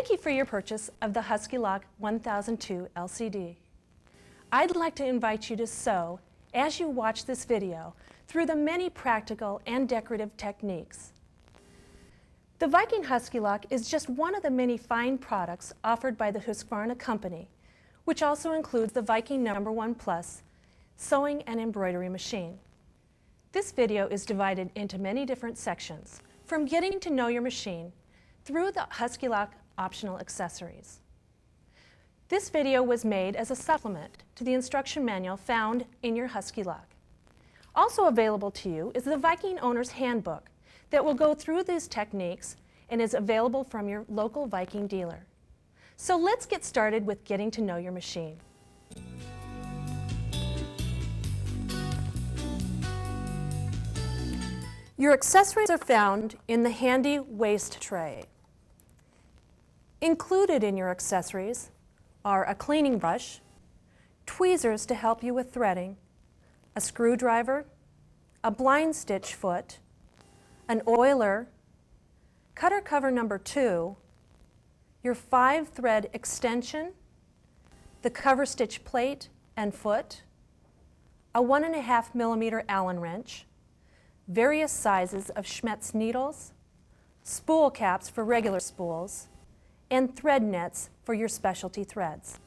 Thank you for your purchase of the Huskylock 1002 LCD. I'd like to invite you to sew, as you watch this video, through the many practical and decorative techniques. The Viking Huskylock is just one of the many fine products offered by the Husqvarna company, which also includes the Viking No. 1 Plus sewing and embroidery machine. This video is divided into many different sections, from getting to know your machine through the Huskylock optional accessories. This video was made as a supplement to the instruction manual found in your Huskylock. Also available to you is the Viking Owner's Handbook that will go through these techniques and is available from your local Viking dealer. So let's get started with getting to know your machine. Your accessories are found in the handy waste tray. Included in your accessories are a cleaning brush, tweezers to help you with threading, a screwdriver, a blind stitch foot, an oiler, cutter cover number 2, your 5-thread extension, the cover stitch plate and foot, a 1.5 millimeter Allen wrench, various sizes of Schmetz needles, spool caps for regular spools, and thread nets for your specialty threads.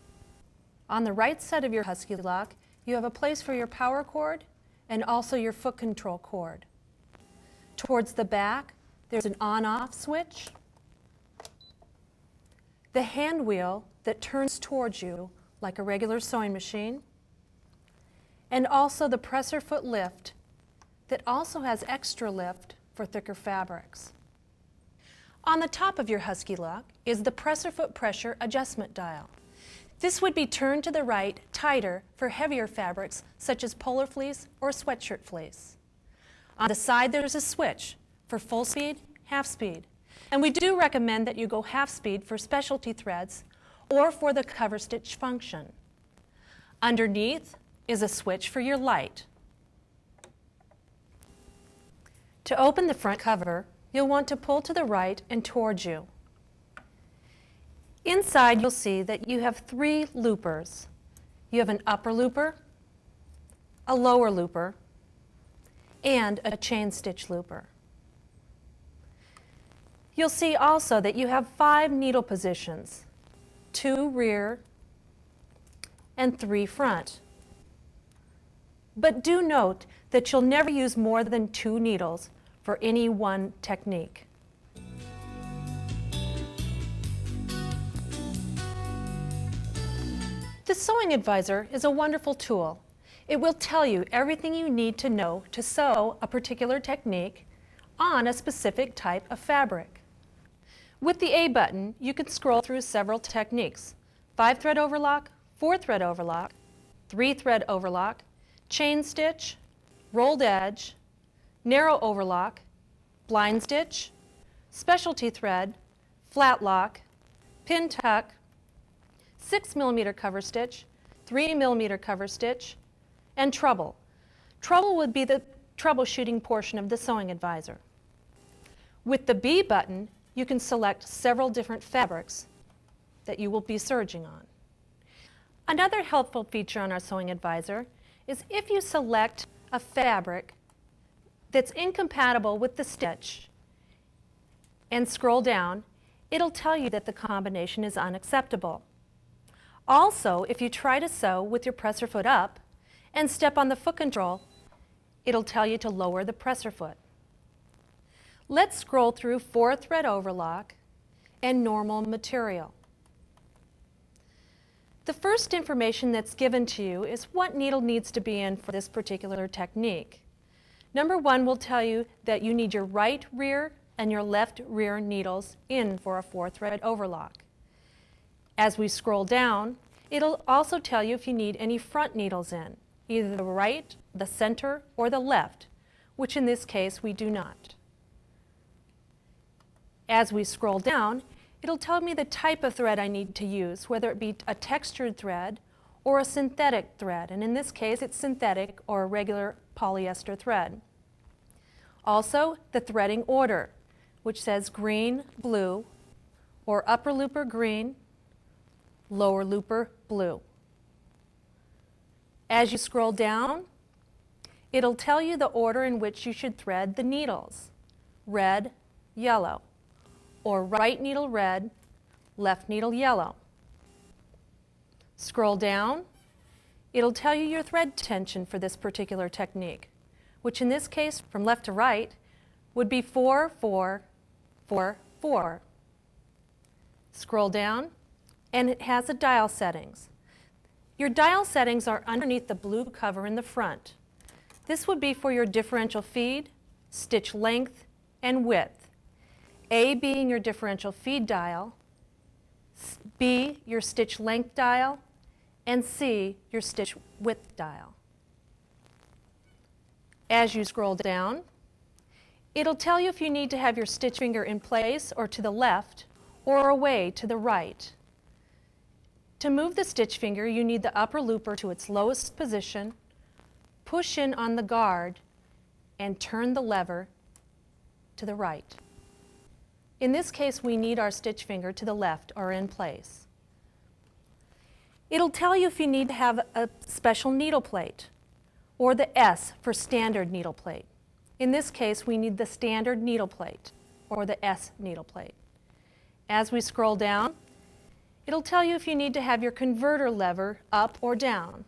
On the right side of your Huskylock, you have a place for your power cord and also your foot control cord. Towards the back, there's an on-off switch, the hand wheel that turns towards you like a regular sewing machine, and also the presser foot lift that also has extra lift for thicker fabrics. On the top of your Huskylock is the presser foot pressure adjustment dial. This would be turned to the right tighter for heavier fabrics such as polar fleece or sweatshirt fleece. On the side there's a switch for full speed, half speed, and we do recommend that you go half speed for specialty threads or for the cover stitch function. Underneath is a switch for your light. To open the front cover, you'll want to pull to the right and towards you. Inside you'll see that you have 3 loopers. You have an upper looper, a lower looper, and a chain stitch looper. You'll see also that you have 5 needle positions, 2 rear and 3 front. But do note that you'll never use more than 2 needles for any one technique. The Sewing Advisor is a wonderful tool. It will tell you everything you need to know to sew a particular technique on a specific type of fabric. With the A button, you can scroll through several techniques: 5-thread overlock, 4-thread overlock, 3-thread overlock, chain stitch, rolled edge, narrow overlock, blind stitch, specialty thread, flat lock, pin tuck, 6 millimeter cover stitch, 3 millimeter cover stitch, and treble. Treble would be the troubleshooting portion of the Sewing Advisor. With the B button, you can select several different fabrics that you will be serging on. Another helpful feature on our Sewing Advisor is if you select a fabric that's incompatible with the stitch and scroll down, it'll tell you that the combination is unacceptable. Also, if you try to sew with your presser foot up and step on the foot control, it'll tell you to lower the presser foot. Let's scroll through 4-thread overlock and normal material. The first information that's given to you is what needle needs to be in for this particular technique. Number 1 will tell you that you need your right rear and your left rear needles in for a 4-thread overlock. As we scroll down, it'll also tell you if you need any front needles in, either the right, the center, or the left, which in this case we do not. As we scroll down, it'll tell me the type of thread I need to use, whether it be a textured thread or a synthetic thread, and in this case it's synthetic or a regular polyester thread. Also, the threading order, which says green, blue, or upper looper green, lower looper blue. As you scroll down, it'll tell you the order in which you should thread the needles: red, yellow, or right needle red, left needle yellow. Scroll down, it'll tell you your thread tension for this particular technique, which in this case, from left to right, would be 4, 4, 4, 4. Scroll down, and it has the dial settings. Your dial settings are underneath the blue cover in the front. This would be for your differential feed, stitch length, and width. A being your differential feed dial, B your stitch length dial, and C your stitch width dial. As you scroll down, it'll tell you if you need to have your stitch finger in place or to the left or away to the right. To move the stitch finger, you need the upper looper to its lowest position, push in on the guard, and turn the lever to the right. In this case, we need our stitch finger to the left or in place. It'll tell you if you need to have a special needle plate, or the S for standard needle plate. In this case, we need the standard needle plate, or the S needle plate. As we scroll down, it'll tell you if you need to have your converter lever up or down.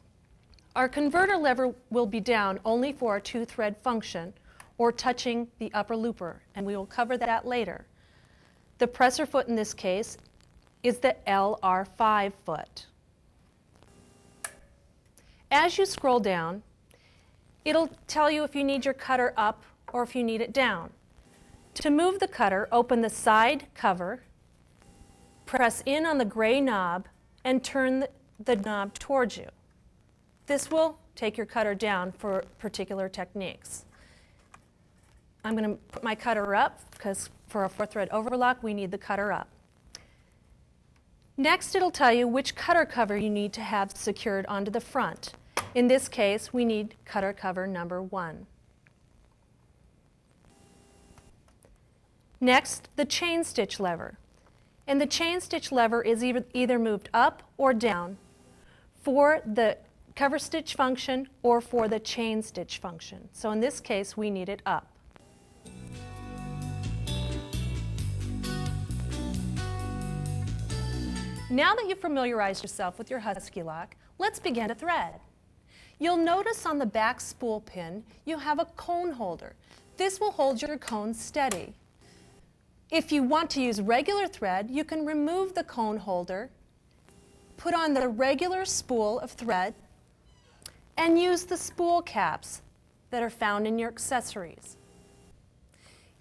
Our converter lever will be down only for our 2-thread function, or touching the upper looper, and we will cover that later. The presser foot in this case is the LR5 foot. As you scroll down, it'll tell you if you need your cutter up or if you need it down. To move the cutter, open the side cover, press in on the gray knob, and turn the knob towards you. This will take your cutter down for particular techniques. I'm going to put my cutter up because for a 4-thread overlock, we need the cutter up. Next, it'll tell you which cutter cover you need to have secured onto the front. In this case, we need cutter cover number 1. Next, the chain stitch lever. And the chain stitch lever is either moved up or down for the cover stitch function or for the chain stitch function. So in this case, we need it up. Now that you've familiarized yourself with your Huskylock, let's begin to thread. You'll notice on the back spool pin you have a cone holder. This will hold your cone steady. If you want to use regular thread, you can remove the cone holder, put on the regular spool of thread, and use the spool caps that are found in your accessories.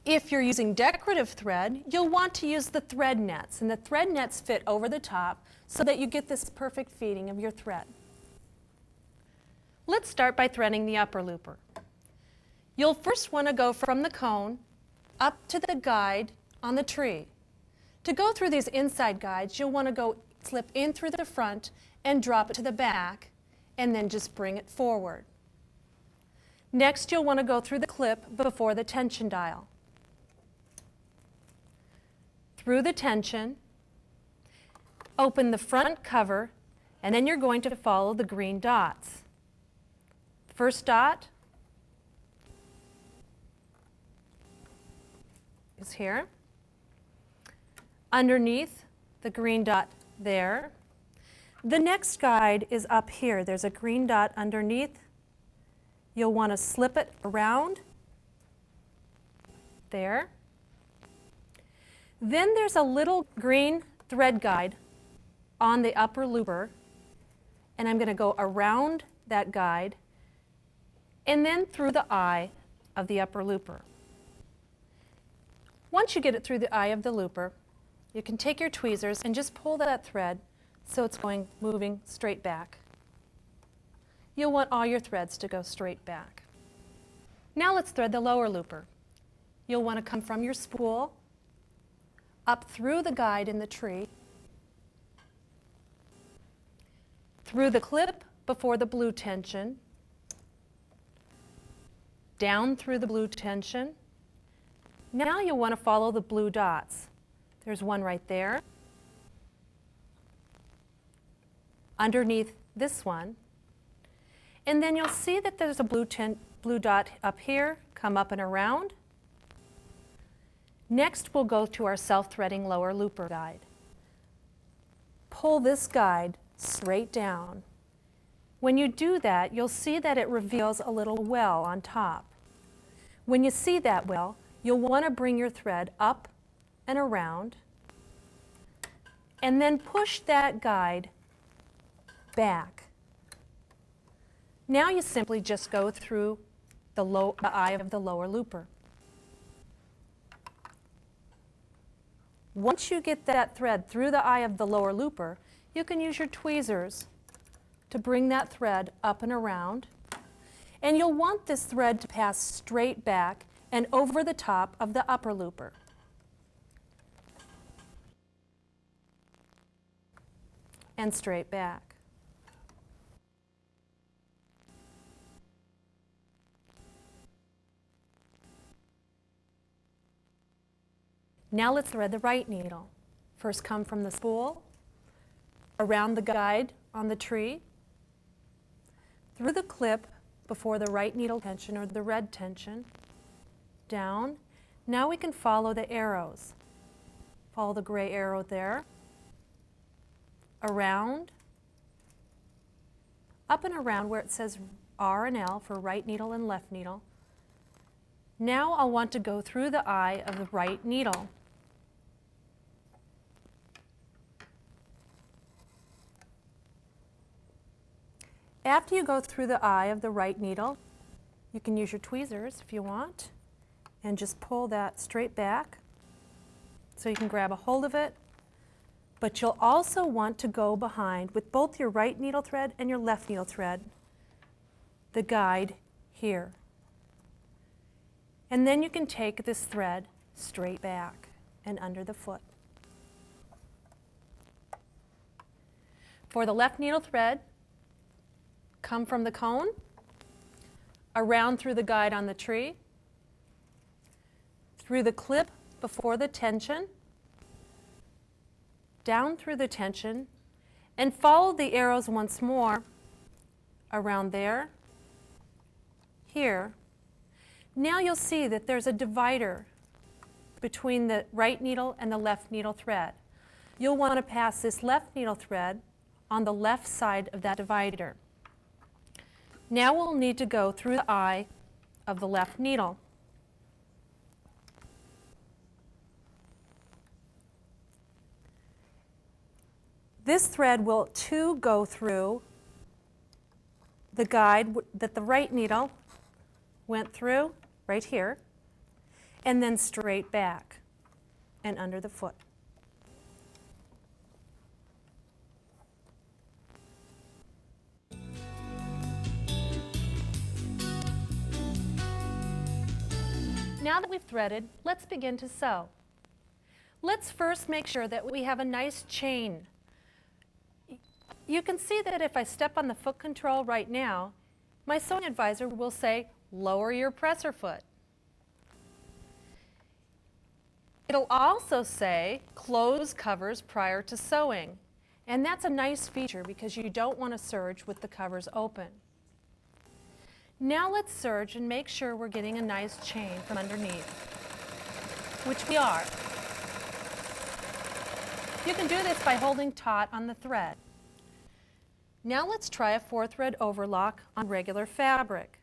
If you're using decorative thread, you'll want to use the thread nets, and the thread nets fit over the top so that you get this perfect feeding of your thread. Let's start by threading the upper looper. You'll first want to go from the cone up to the guide on the tree. To go through these inside guides, you'll want to slip in through the front and drop it to the back, and then just bring it forward. Next, you'll want to go through the clip before the tension dial. Through the tension, open the front cover, and then you're going to follow the green dots. First dot is here. Underneath the green dot there. The next guide is up here. There's a green dot underneath. You'll want to slip it around there. Then there's a little green thread guide on the upper looper, and I'm going to go around that guide and then through the eye of the upper looper. Once you get it through the eye of the looper, you can take your tweezers and just pull that thread so it's moving straight back. You'll want all your threads to go straight back. Now let's thread the lower looper. You'll want to come from your spool up through the guide in the tree, through the clip before the blue tension, down through the blue tension. Now you'll want to follow the blue dots. There's one right there. Underneath this one. And then you'll see that there's a blue dot up here, come up and around. Next, we'll go to our self-threading lower looper guide. Pull this guide straight down. When you do that, you'll see that it reveals a little well on top. When you see that well, you'll want to bring your thread up and around, and then push that guide back. Now you simply just go through the eye of the lower looper. Once you get that thread through the eye of the lower looper, you can use your tweezers to bring that thread up and around. And you'll want this thread to pass straight back and over the top of the upper looper. And straight back. Now let's thread the right needle. First come from the spool, around the guide on the tree, through the clip before the right needle tension or the red tension, down. Now we can follow the arrows. Follow the gray arrow there, around, up and around where it says R and L for right needle and left needle. Now I'll want to go through the eye of the right needle. After you go through the eye of the right needle, you can use your tweezers if you want, and just pull that straight back so you can grab a hold of it. But you'll also want to go behind with both your right needle thread and your left needle thread, the guide here. And then you can take this thread straight back and under the foot. For the left needle thread, come from the cone, around through the guide on the tree, through the clip before the tension, down through the tension, and follow the arrows once more around there, here. Now you'll see that there's a divider between the right needle and the left needle thread. You'll want to pass this left needle thread on the left side of that divider. Now we'll need to go through the eye of the left needle. This thread will too go through the guide that the right needle went through, right here, and then straight back and under the foot. Now that we've threaded, let's begin to sew. Let's first make sure that we have a nice chain. You can see that if I step on the foot control right now, my sewing advisor will say, lower your presser foot. It'll also say, close covers prior to sewing. And that's a nice feature because you don't want to serge with the covers open. Now let's serge and make sure we're getting a nice chain from underneath, which we are. You can do this by holding taut on the thread. Now let's try a 4-thread overlock on regular fabric.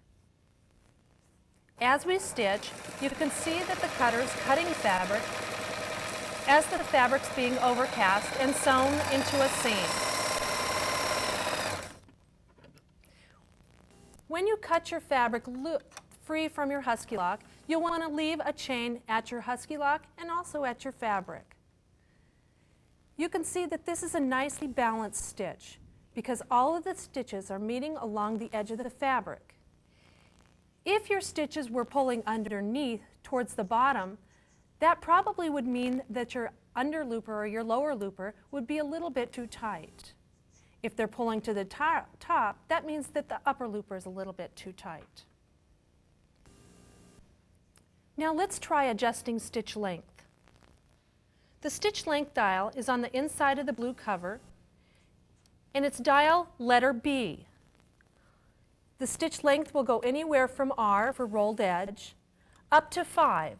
As we stitch, you can see that the cutter is cutting fabric as the fabric's being overcast and sewn into a seam. When you cut your fabric free from your Huskylock, you'll want to leave a chain at your Huskylock and also at your fabric. You can see that this is a nicely balanced stitch because all of the stitches are meeting along the edge of the fabric. If your stitches were pulling underneath towards the bottom, that probably would mean that your under looper or your lower looper would be a little bit too tight. If they're pulling to the top, that means that the upper looper is a little bit too tight. Now let's try adjusting stitch length. The stitch length dial is on the inside of the blue cover, and it's dial letter B. The stitch length will go anywhere from R for rolled edge up to 5.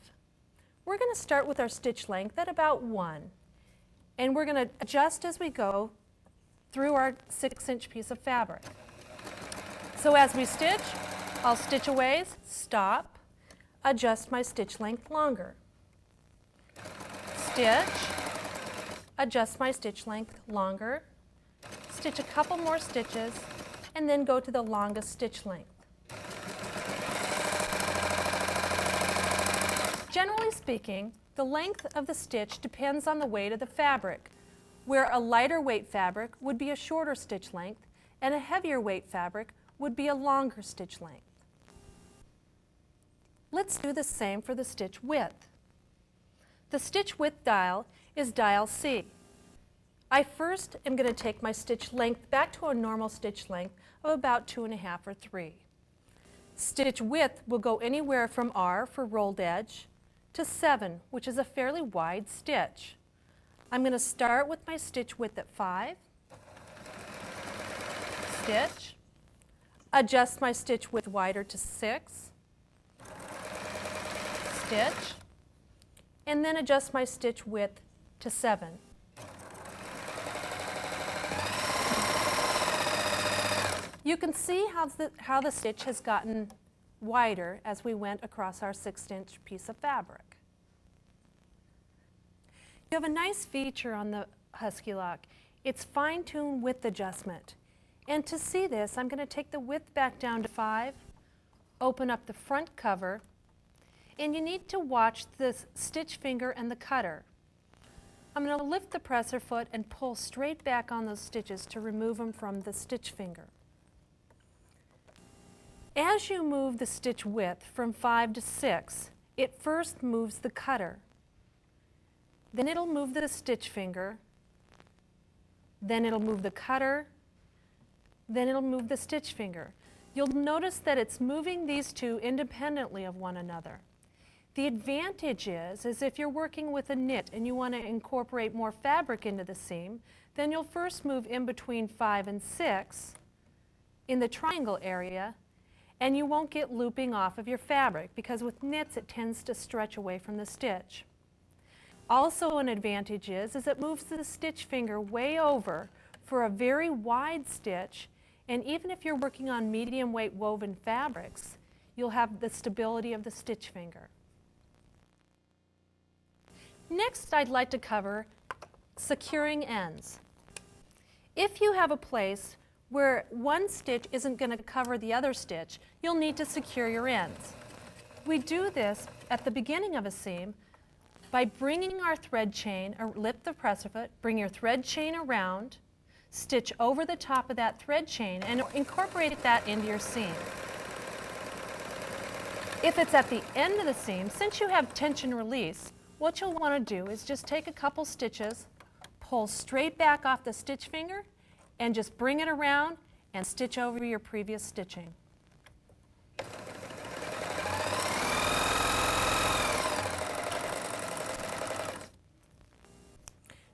We're going to start with our stitch length at about 1, and we're going to adjust as we go through our 6-inch piece of fabric. So as we stitch, I'll stitch a ways, stop, adjust my stitch length longer. Stitch, adjust my stitch length longer, stitch a couple more stitches, and then go to the longest stitch length. Generally speaking, the length of the stitch depends on the weight of the fabric, where a lighter weight fabric would be a shorter stitch length and a heavier weight fabric would be a longer stitch length. Let's do the same for the stitch width. The stitch width dial is dial C. I first am going to take my stitch length back to a normal stitch length of about 2.5 or 3. Stitch width will go anywhere from R for rolled edge to 7, which is a fairly wide stitch. I'm going to start with my stitch width at 5, stitch, adjust my stitch width wider to 6, stitch, and then adjust my stitch width to 7. You can see how the stitch has gotten wider as we went across our 6-inch piece of fabric. You have a nice feature on the Huskylock. It's fine-tuned width adjustment. And to see this, I'm going to take the width back down to 5, open up the front cover, and you need to watch the stitch finger and the cutter. I'm going to lift the presser foot and pull straight back on those stitches to remove them from the stitch finger. As you move the stitch width from 5 to 6, it first moves the cutter. Then it'll move the stitch finger, then it'll move the cutter, then it'll move the stitch finger. You'll notice that it's moving these two independently of one another. The advantage is if you're working with a knit and you want to incorporate more fabric into the seam, then you'll first move in between 5 and 6 in the triangle area, and you won't get looping off of your fabric, because with knits it tends to stretch away from the stitch. Also an advantage is it moves the stitch finger way over for a very wide stitch, and even if you're working on medium weight woven fabrics, you'll have the stability of the stitch finger. Next, I'd like to cover securing ends. If you have a place where one stitch isn't going to cover the other stitch, you'll need to secure your ends. We do this at the beginning of a seam by bringing our thread chain, or lift the presser foot, bring your thread chain around, stitch over the top of that thread chain, and incorporate that into your seam. If it's at the end of the seam, since you have tension release, what you'll want to do is just take a couple stitches, pull straight back off the stitch finger, and just bring it around and stitch over your previous stitching.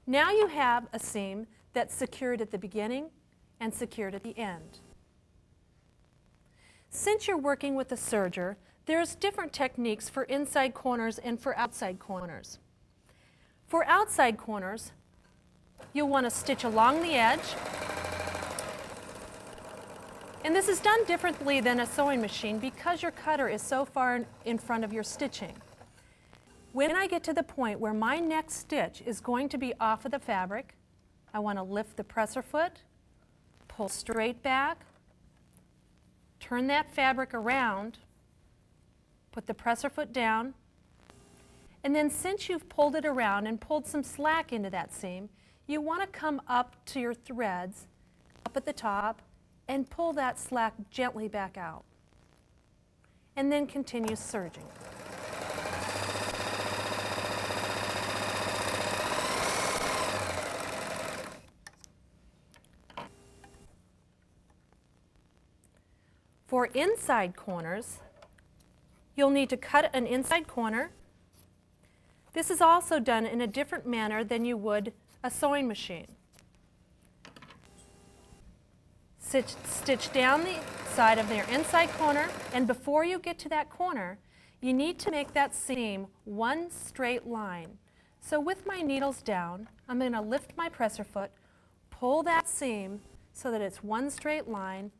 Now you have a seam that's secured at the beginning and secured at the end. Since you're working with a serger, there's different techniques for inside corners and for outside corners. For outside corners, you'll want to stitch along the edge. And this is done differently than a sewing machine because your cutter is so far in front of your stitching. When I get to the point where my next stitch is going to be off of the fabric, I want to lift the presser foot, pull straight back, turn that fabric around, put the presser foot down, and then since you've pulled it around and pulled some slack into that seam, you want to come up to your threads, up at the top, and pull that slack gently back out. And then continue serging. For inside corners, you'll need to cut an inside corner, This is also done in a different manner than you would a sewing machine. Stitch down the side of your inside corner, and before you get to that corner, you need to make that seam one straight line. So with my needles down, I'm going to lift my presser foot, pull that seam so that it's one straight line.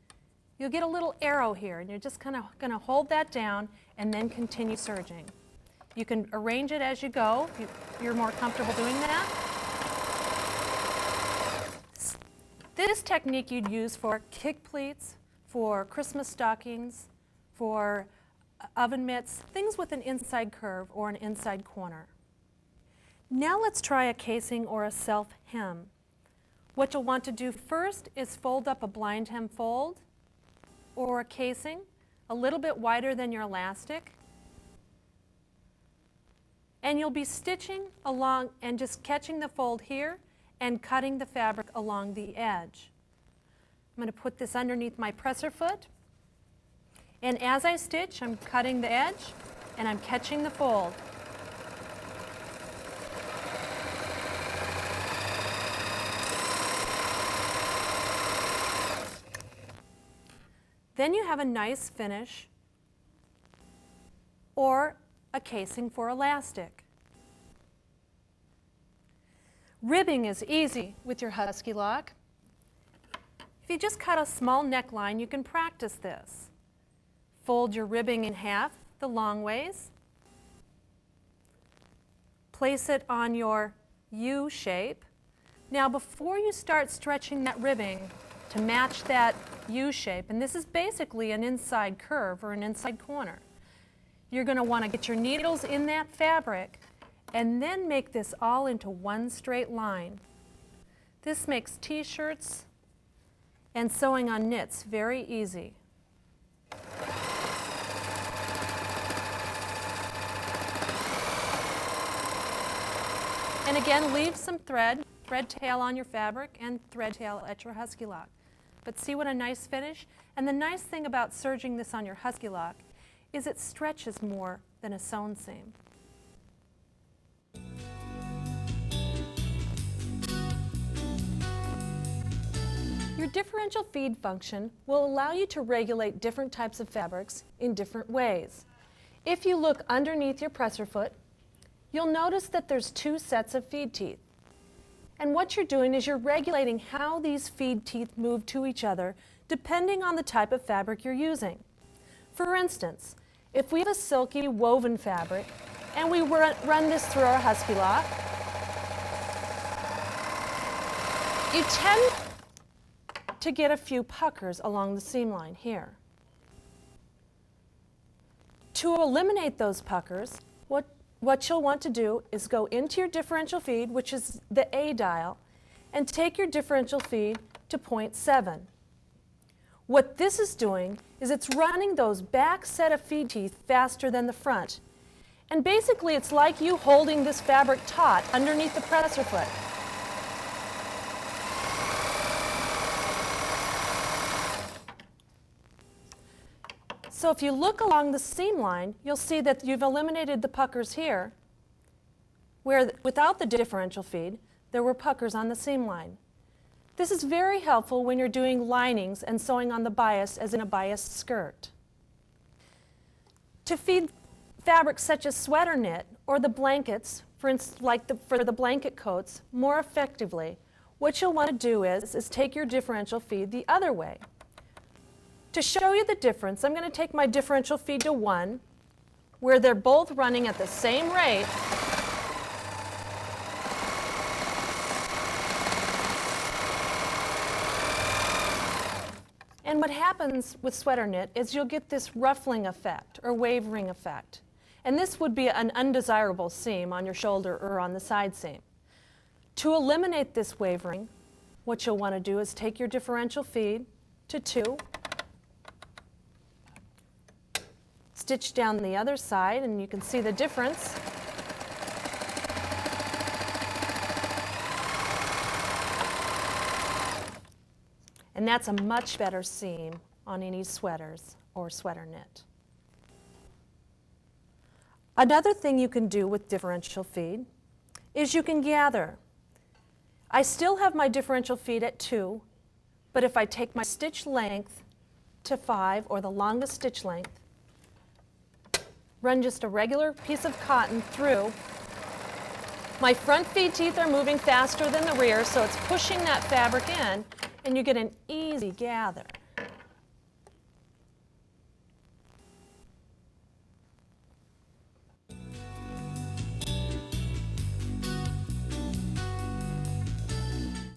You'll get a little arrow here, and you're just kind of going to hold that down and then continue serging. You can arrange it as you go if you're more comfortable doing that. This technique you'd use for kick pleats, for Christmas stockings, for oven mitts, things with an inside curve or an inside corner. Now let's try a casing or a self hem. What you'll want to do first is fold up a blind hem fold or a casing a little bit wider than your elastic. And you'll be stitching along and just catching the fold here and cutting the fabric along the edge. I'm going to put this underneath my presser foot. And as I stitch, I'm cutting the edge and I'm catching the fold. Then you have a nice finish or a casing for elastic. Ribbing is easy with your Huskylock. If you just cut a small neckline, you can practice this. Fold your ribbing in half the long ways. Place it on your U shape. Now before you start stretching that ribbing to match that U shape, and this is basically an inside curve or an inside corner, you're going to want to get your needles in that fabric and then make this all into one straight line. This makes t-shirts and sewing on knits very easy. And again, leave some thread tail on your fabric and thread tail at your Huskylock. But see what a nice finish? And the nice thing about serging this on your Huskylock is it stretches more than a sewn seam. Your differential feed function will allow you to regulate different types of fabrics in different ways. If you look underneath your presser foot, you'll notice that there's two sets of feed teeth. And what you're doing is you're regulating how these feed teeth move to each other depending on the type of fabric you're using. For instance, if we have a silky woven fabric and we run this through our Huskylock, you tend to get a few puckers along the seam line here. To eliminate those puckers, what you'll want to do is go into your differential feed, which is the A dial, and take your differential feed to 0.7. What this is doing is it's running those back set of feed teeth faster than the front. And basically it's like you holding this fabric taut underneath the presser foot. So if you look along the seam line, you'll see that you've eliminated the puckers here, where without the differential feed, there were puckers on the seam line. This is very helpful when you're doing linings and sewing on the bias as in a biased skirt. To feed fabrics such as sweater knit or the blankets, for instance, for the blanket coats, more effectively, what you'll want to do is take your differential feed the other way. To show you the difference, I'm going to take my differential feed to 1, where they're both running at the same rate. And what happens with sweater knit is you'll get this ruffling effect or wavering effect. And this would be an undesirable seam on your shoulder or on the side seam. To eliminate this wavering, what you'll want to do is take your differential feed to 2, stitch down the other side, and you can see the difference. And that's a much better seam on any sweaters or sweater knit. Another thing you can do with differential feed is you can gather. I still have my differential feed at 2, but if I take my stitch length to 5, or the longest stitch length, run just a regular piece of cotton through, my front feed teeth are moving faster than the rear, so it's pushing that fabric in, and you get an easy gather.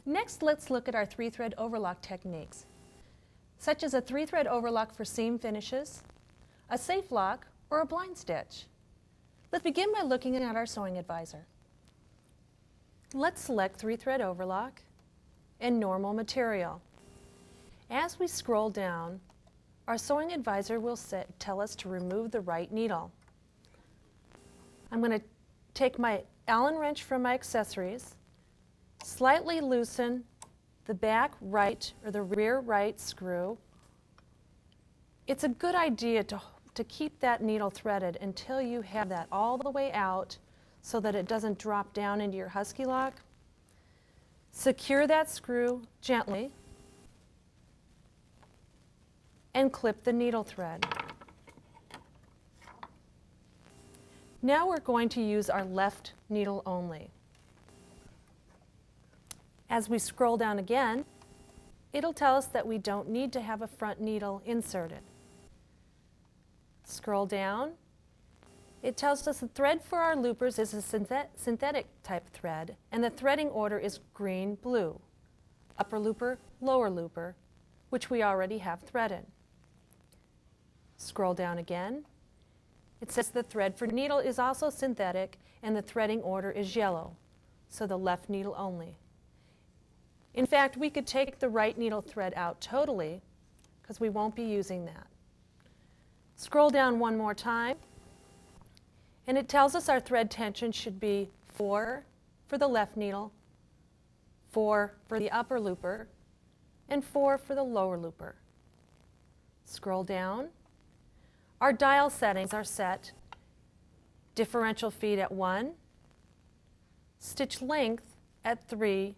Next, let's look at our 3-thread overlock techniques, such as a 3-thread overlock for seam finishes, a safe lock, or a blind stitch. Let's begin by looking at our sewing advisor. Let's select 3-thread overlock and normal material. As we scroll down, our sewing advisor will tell us to remove the right needle. I'm going to take my Allen wrench from my accessories, slightly loosen the back right or the rear right screw. It's a good idea to keep that needle threaded until you have that all the way out so that it doesn't drop down into your Huskylock. Secure that screw gently and clip the needle thread. Now we're going to use our left needle only. As we scroll down again, it'll tell us that we don't need to have a front needle inserted. Scroll down. It tells us the thread for our loopers is a synthetic type thread, and the threading order is green-blue, upper looper, lower looper, which we already have threaded. Scroll down again. It says the thread for needle is also synthetic, and the threading order is yellow, so the left needle only. In fact, we could take the right needle thread out totally, because we won't be using that. Scroll down one more time, and it tells us our thread tension should be 4 for the left needle, 4 for the upper looper, and 4 for the lower looper. Scroll down. Our dial settings are set: differential feed at 1, stitch length at 3,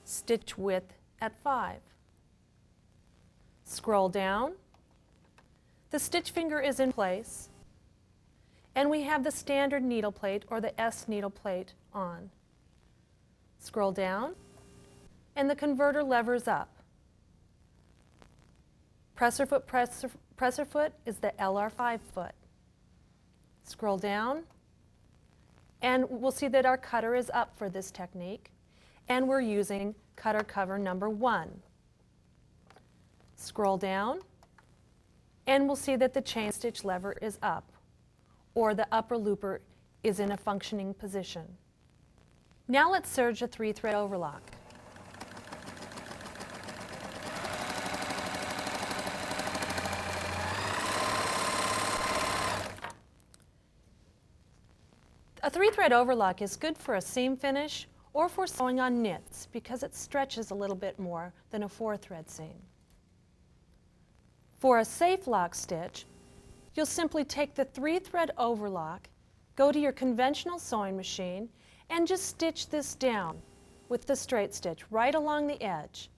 stitch width at 5. Scroll down. The stitch finger is in place, and we have the standard needle plate or the S needle plate on. Scroll down, and the converter levers up. Presser foot is the LR5 foot. Scroll down, and we'll see that our cutter is up for this technique, and we're using cutter cover number 1. Scroll down, and we'll see that the chain stitch lever is up, or the upper looper is in a functioning position. Now let's serge a 3-thread overlock. A 3-thread overlock is good for a seam finish or for sewing on knits because it stretches a little bit more than a 4-thread seam. For a safe lock stitch, you'll simply take the 3-thread overlock, go to your conventional sewing machine, and just stitch this down with the straight stitch right along the edge.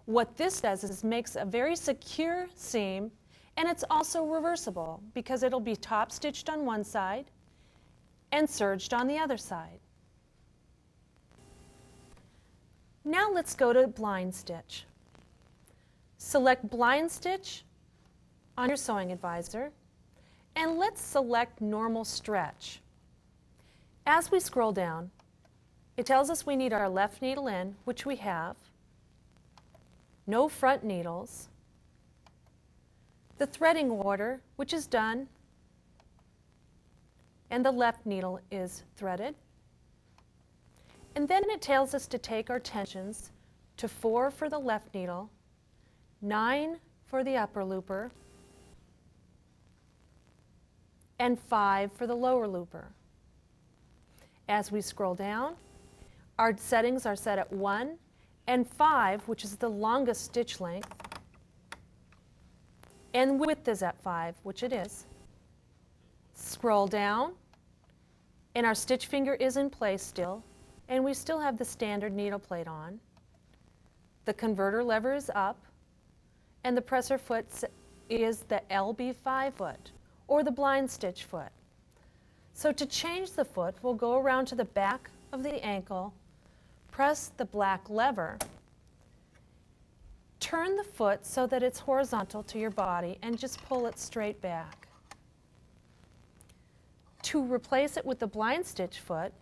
What this does is makes a very secure seam, and it's also reversible because it'll be top stitched on one side and serged on the other side. Now let's go to blind stitch. Select blind stitch on your sewing advisor, and let's select normal stretch. As we scroll down, it tells us we need our left needle in, which we have, no front needles, the threading order, which is done, and the left needle is threaded. And then it tells us to take our tensions to 4 for the left needle, 9 for the upper looper, and 5 for the lower looper. As we scroll down, our settings are set at 1 and 5, which is the longest stitch length, and width is at 5, which it is. Scroll down, and our stitch finger is in place still, and we still have the standard needle plate on. The converter lever is up, and the presser foot is the LB5 foot, or the blind stitch foot. So to change the foot, we'll go around to the back of the ankle, press the black lever, turn the foot so that it's horizontal to your body, and just pull it straight back. To replace it with the blind stitch foot,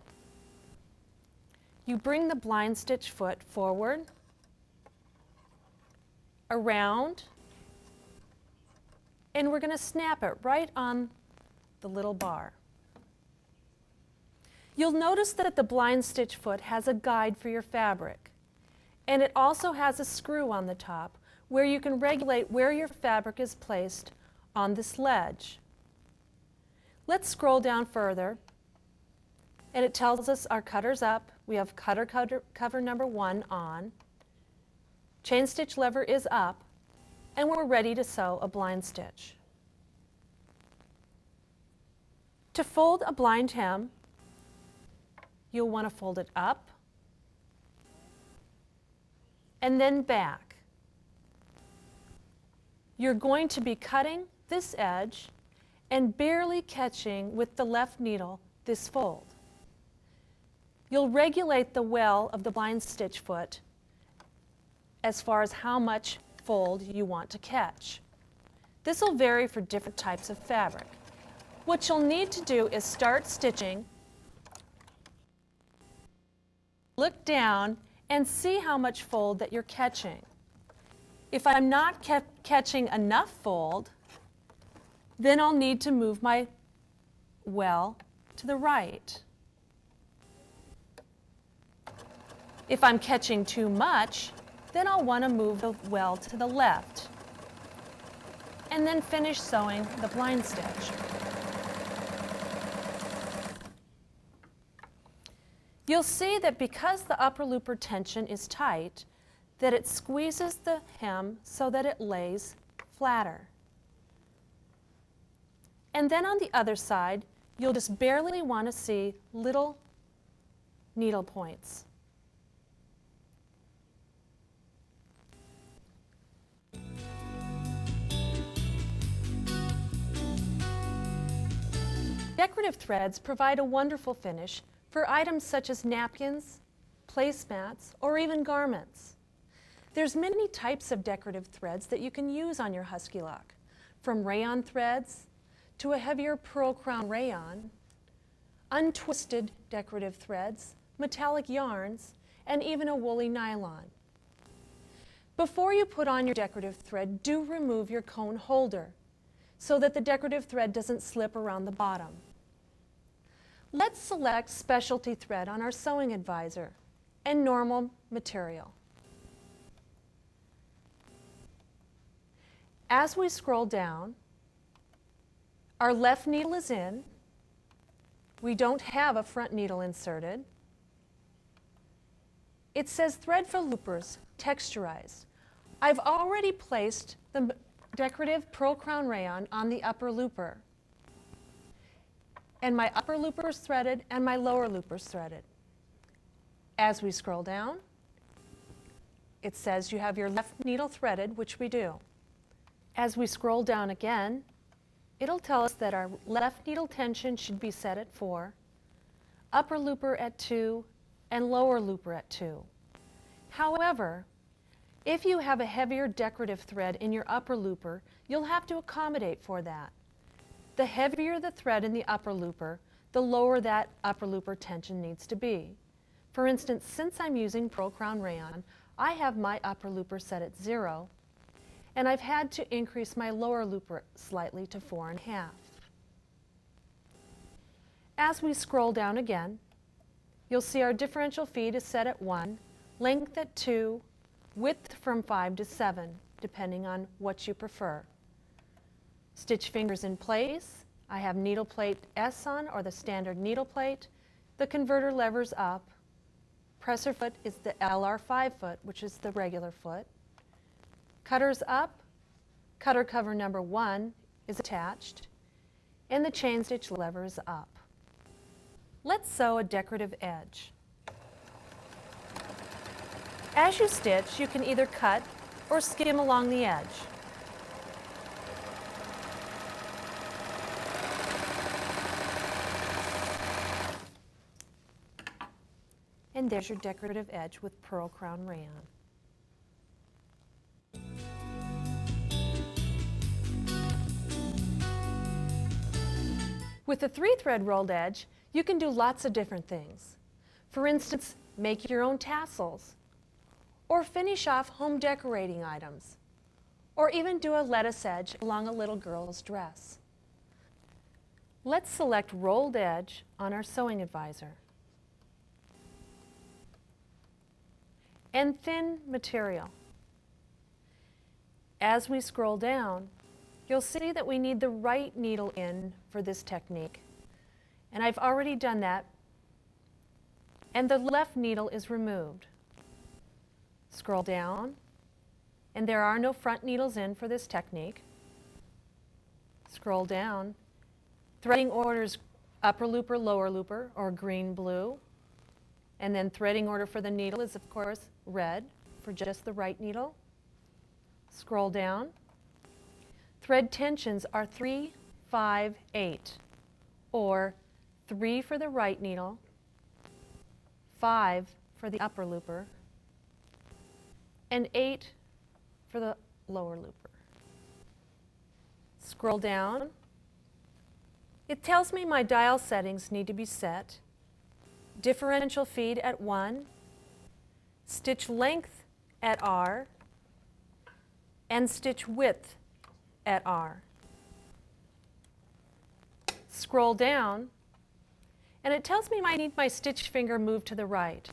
you bring the blind stitch foot forward, around, and we're going to snap it right on the little bar. You'll notice that the blind stitch foot has a guide for your fabric, and it also has a screw on the top where you can regulate where your fabric is placed on this ledge. Let's scroll down further, and it tells us our cutter's up. We have cover number 1 on. Chain stitch lever is up, and we're ready to sew a blind stitch. To fold a blind hem, you'll want to fold it up and then back. You're going to be cutting this edge and barely catching with the left needle this fold. You'll regulate the well of the blind stitch foot as far as how much fold you want to catch. This will vary for different types of fabric. What you'll need to do is start stitching, look down, and see how much fold that you're catching. If I'm not catching enough fold, then I'll need to move my well to the right. If I'm catching too much, then I'll want to move the well to the left, and then finish sewing the blind stitch. You'll see that because the upper looper tension is tight, that it squeezes the hem so that it lays flatter. And then on the other side, you'll just barely want to see little needle points. Decorative threads provide a wonderful finish for items such as napkins, placemats, or even garments. There's many types of decorative threads that you can use on your Huskylock, from rayon threads to a heavier pearl crown rayon, untwisted decorative threads, metallic yarns, and even a woolly nylon. Before you put on your decorative thread, do remove your cone holder so that the decorative thread doesn't slip around the bottom. Let's select specialty thread on our sewing advisor and normal material. As we scroll down, our left needle is in. We don't have a front needle inserted. It says thread for loopers, texturized. I've already placed the decorative pearl crown rayon on the upper looper. And my upper looper is threaded and my lower looper is threaded. As we scroll down, it says you have your left needle threaded, which we do. As we scroll down again, it'll tell us that our left needle tension should be set at 4, upper looper at 2, and lower looper at 2. However, if you have a heavier decorative thread in your upper looper, you'll have to accommodate for that. The heavier the thread in the upper looper, the lower that upper looper tension needs to be. For instance, since I'm using pearl crown rayon, I have my upper looper set at 0, and I've had to increase my lower looper slightly to 4.5. As we scroll down again, you'll see our differential feed is set at 1, length at 2, width from 5 to 7, depending on what you prefer. Stitch fingers in place. I have needle plate S on, or the standard needle plate. The converter lever's up. Presser foot is the LR5 foot, which is the regular foot. Cutter's up. Cutter cover number 1 is attached. and the chain stitch lever is up. Let's sew a decorative edge. As you stitch, you can either cut or skim along the edge. And there's your decorative edge with pearl crown rayon. With a 3-thread rolled edge, you can do lots of different things. For instance, make your own tassels, or finish off home decorating items, or even do a lettuce edge along a little girl's dress. Let's select rolled edge on our sewing advisor. And thin material. As we scroll down, you'll see that we need the right needle in for this technique. And I've already done that. And the left needle is removed. Scroll down, and there are no front needles in for this technique. Scroll down. Threading orders upper looper, lower looper, or green, blue. And then threading order for the needle is, of course, red for just the right needle. Scroll down. Thread tensions are 3, 5, 8, or 3 for the right needle, 5 for the upper looper, and 8 for the lower looper. Scroll down. It tells me my dial settings need to be set. Differential feed at 1, stitch length at R, and stitch width at R. Scroll down, and it tells me I need my stitch finger moved to the right.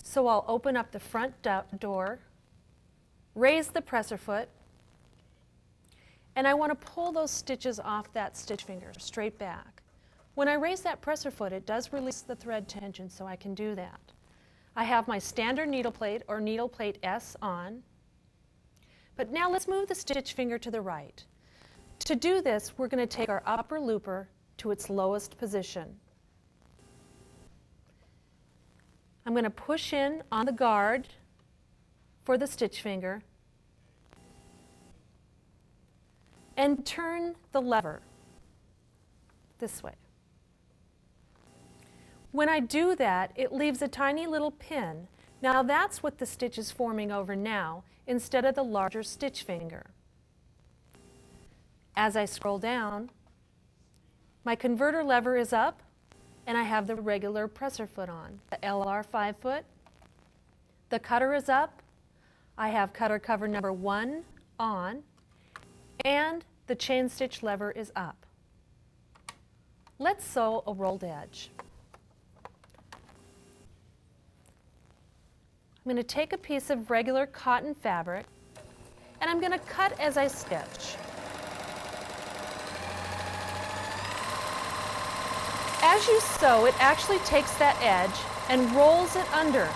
So I'll open up the front door, raise the presser foot, and I want to pull those stitches off that stitch finger straight back. When I raise that presser foot, it does release the thread tension, so I can do that. I have my standard needle plate or needle plate S on. But now let's move the stitch finger to the right. To do this, we're going to take our upper looper to its lowest position. I'm going to push in on the guard for the stitch finger and turn the lever this way. When I do that, it leaves a tiny little pin. Now that's what the stitch is forming over now, instead of the larger stitch finger. As I scroll down, my converter lever is up, and I have the regular presser foot on, the LR 5-foot. The cutter is up. I have cutter cover number 1 on, and the chain stitch lever is up. Let's sew a rolled edge. I'm going to take a piece of regular cotton fabric, and I'm going to cut as I stitch. As you sew, it actually takes that edge and rolls it under.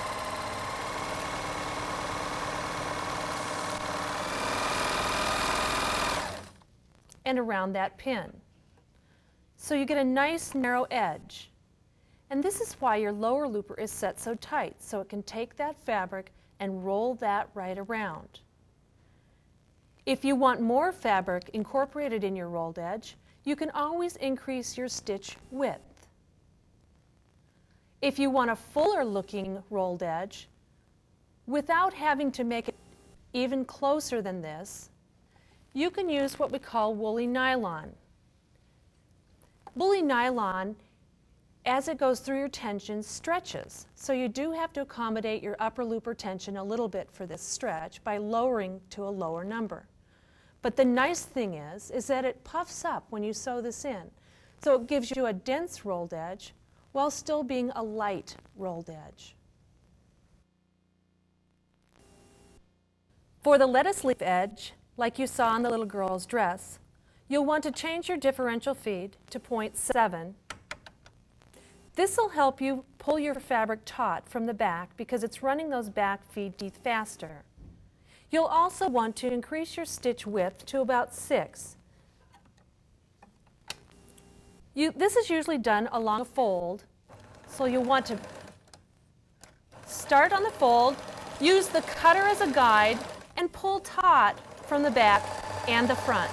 And around that pin. So you get a nice narrow edge. And this is why your lower looper is set so tight, so it can take that fabric and roll that right around. If you want more fabric incorporated in your rolled edge, you can always increase your stitch width. If you want a fuller looking rolled edge, without having to make it even closer than this, you can use what we call woolly nylon. Woolly nylon, as it goes through your tension, stretches. So you do have to accommodate your upper looper tension a little bit for this stretch by lowering to a lower number. But the nice thing is that it puffs up when you sew this in. So it gives you a dense rolled edge while still being a light rolled edge. For the lettuce leaf edge, like you saw on the little girl's dress, you'll want to change your differential feed to 0.7. This will help you pull your fabric taut from the back because it's running those back feed teeth faster. You'll also want to increase your stitch width to about 6. This is usually done along a fold, so you'll want to start on the fold, use the cutter as a guide, and pull taut from the back and the front.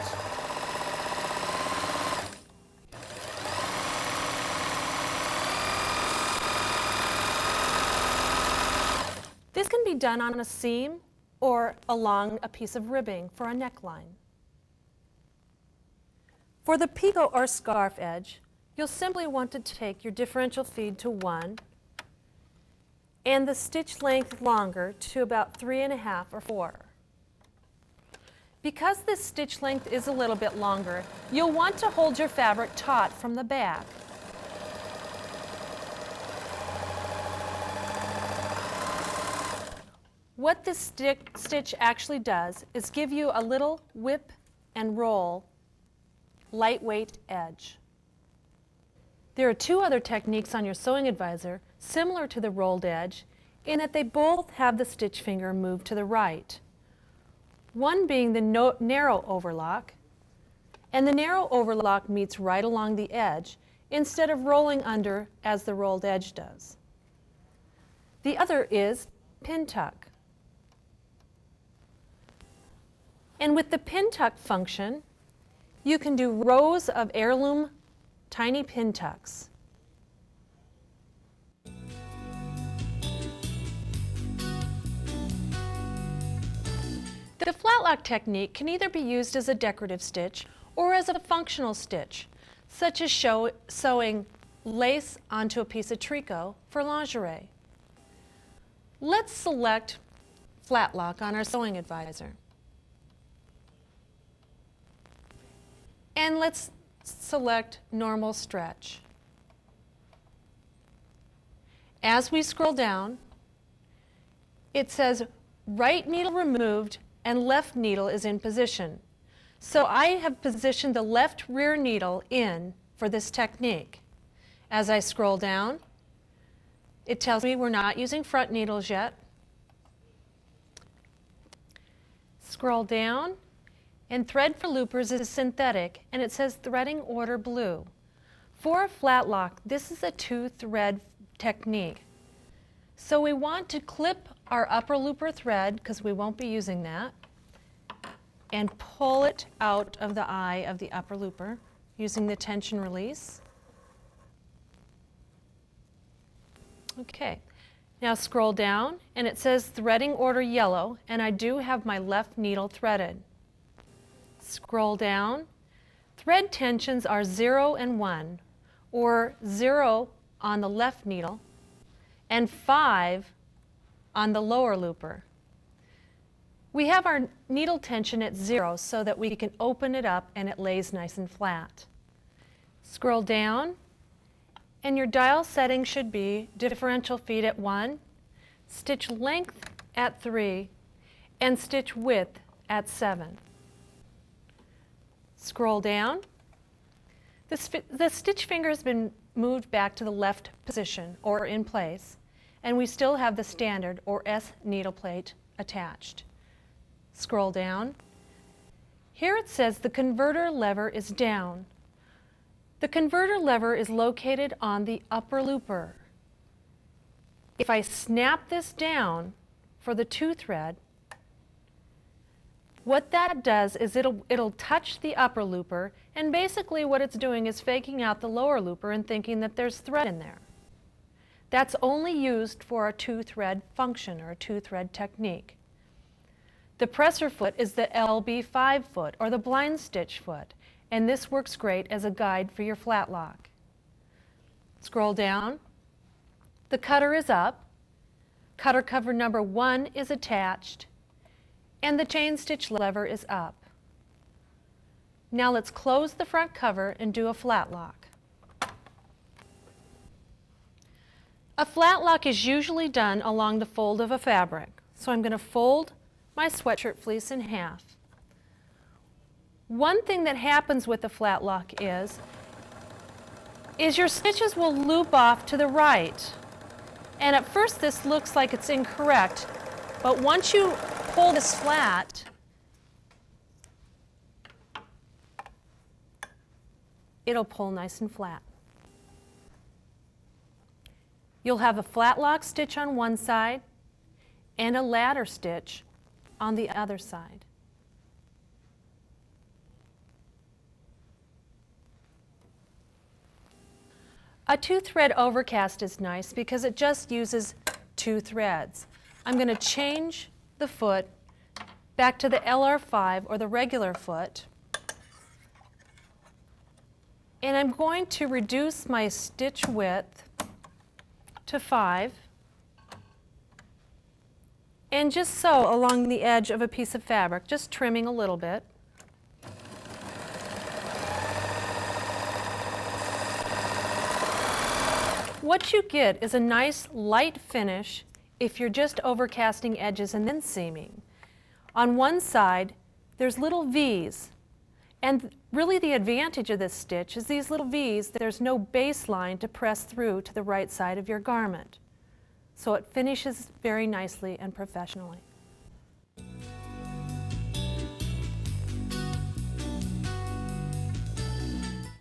This can be done on a seam or along a piece of ribbing for a neckline. For the picot or scarf edge, you'll simply want to take your differential feed to 1 and the stitch length longer to about 3.5 or 4. Because this stitch length is a little bit longer, you'll want to hold your fabric taut from the back. What this stitch actually does is give you a little whip and roll lightweight edge. There are 2 other techniques on your sewing advisor similar to the rolled edge in that they both have the stitch finger moved to the right. One being the narrow overlock, and the narrow overlock meets right along the edge instead of rolling under as the rolled edge does. The other is pin tuck. And with the pin tuck function, you can do rows of heirloom tiny pin tucks. The flat lock technique can either be used as a decorative stitch or as a functional stitch, such as sewing lace onto a piece of tricot for lingerie. Let's select flat lock on our sewing advisor. And let's select normal stretch. As we scroll down, it says right needle removed and left needle is in position. So I have positioned the left rear needle in for this technique. As I scroll down, it tells me we're not using front needles yet. Scroll down, and thread for loopers is synthetic, and it says threading order blue. For a flat lock, this is a 2-thread technique. So we want to clip our upper looper thread, because we won't be using that, and pull it out of the eye of the upper looper using the tension release. Okay, now scroll down, and it says threading order yellow, and I do have my left needle threaded. Scroll down. Thread tensions are 0 and 1, or 0 on the left needle and 5 on the lower looper. We have our needle tension at 0 so that we can open it up and it lays nice and flat. Scroll down, and your dial setting should be differential feed at 1, stitch length at 3, and stitch width at 7. Scroll down. The stitch finger has been moved back to the left position or in place, and we still have the standard or S needle plate attached. Scroll down. Here it says the converter lever is down. The converter lever is located on the upper looper. If I snap this down for the 2-thread, what that does is it'll touch the upper looper, and basically what it's doing is faking out the lower looper and thinking that there's thread in there. That's only used for a 2-thread function or a 2-thread technique. The presser foot is the LB5 foot or the blind stitch foot, and this works great as a guide for your flat lock. Scroll down. The cutter is up. Cutter cover number 1 is attached, and the chain stitch lever is up. Now let's close the front cover and do a flat lock. A flat lock is usually done along the fold of a fabric. So I'm going to fold my sweatshirt fleece in half. One thing that happens with the flat lock is your stitches will loop off to the right. And at first this looks like it's incorrect, but once you pull this flat, it'll pull nice and flat. You'll have a flat lock stitch on one side and a ladder stitch on the other side. A 2-thread overcast is nice because it just uses 2 threads. I'm going to change the foot back to the LR5 or the regular foot, and I'm going to reduce my stitch width to 5 and just sew along the edge of a piece of fabric, just trimming a little bit. What you get is a nice light finish if you're just overcasting edges and then seaming. On one side, there's little V's, and really the advantage of this stitch is these little V's, there's no baseline to press through to the right side of your garment. So it finishes very nicely and professionally.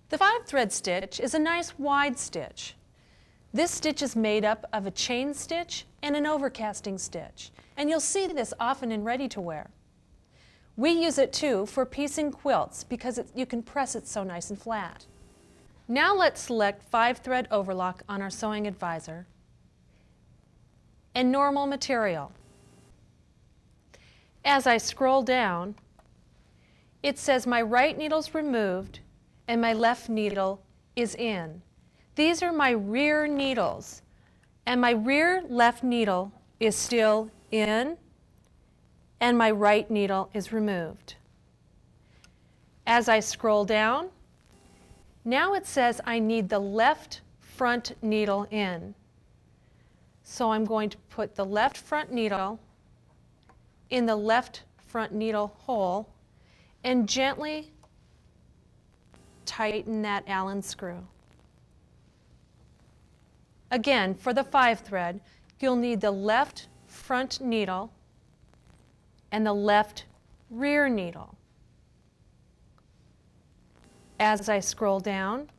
The 5-thread stitch is a nice wide stitch. This stitch is made up of a chain stitch and an overcasting stitch, and you'll see this often in ready-to-wear. We use it too for piecing quilts because you can press it so nice and flat. Now let's select 5-thread overlock on our sewing advisor and normal material. As I scroll down, it says my right needle's removed and my left needle is in. These are my rear needles, and my rear left needle is still in, and my right needle is removed. As I scroll down, now it says I need the left front needle in. So I'm going to put the left front needle in the left front needle hole and gently tighten that Allen screw. Again, for the 5-thread, you'll need the left front needle and the left rear needle. As I scroll down,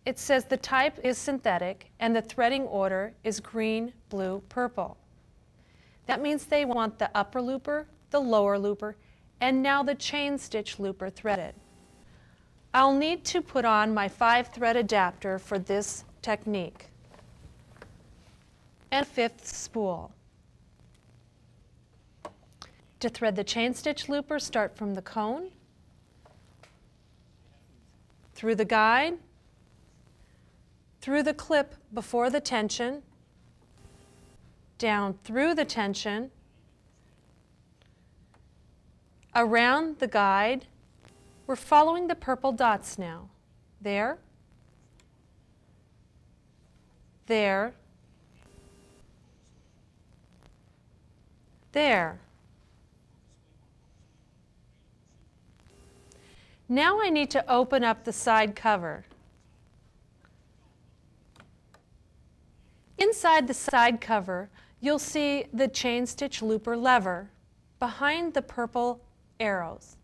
it says the type is synthetic and the threading order is green, blue, purple. That means they want the upper looper, the lower looper, and now the chain stitch looper threaded. I'll need to put on my 5-thread adapter for this technique and 5th spool. To thread the chain stitch looper, start from the cone, through the guide, through the clip before the tension, down through the tension, around the guide. We're following the purple dots now. There, there, there. Now I need to open up the side cover. Inside the side cover, you'll see the chain stitch looper lever behind the purple arrows.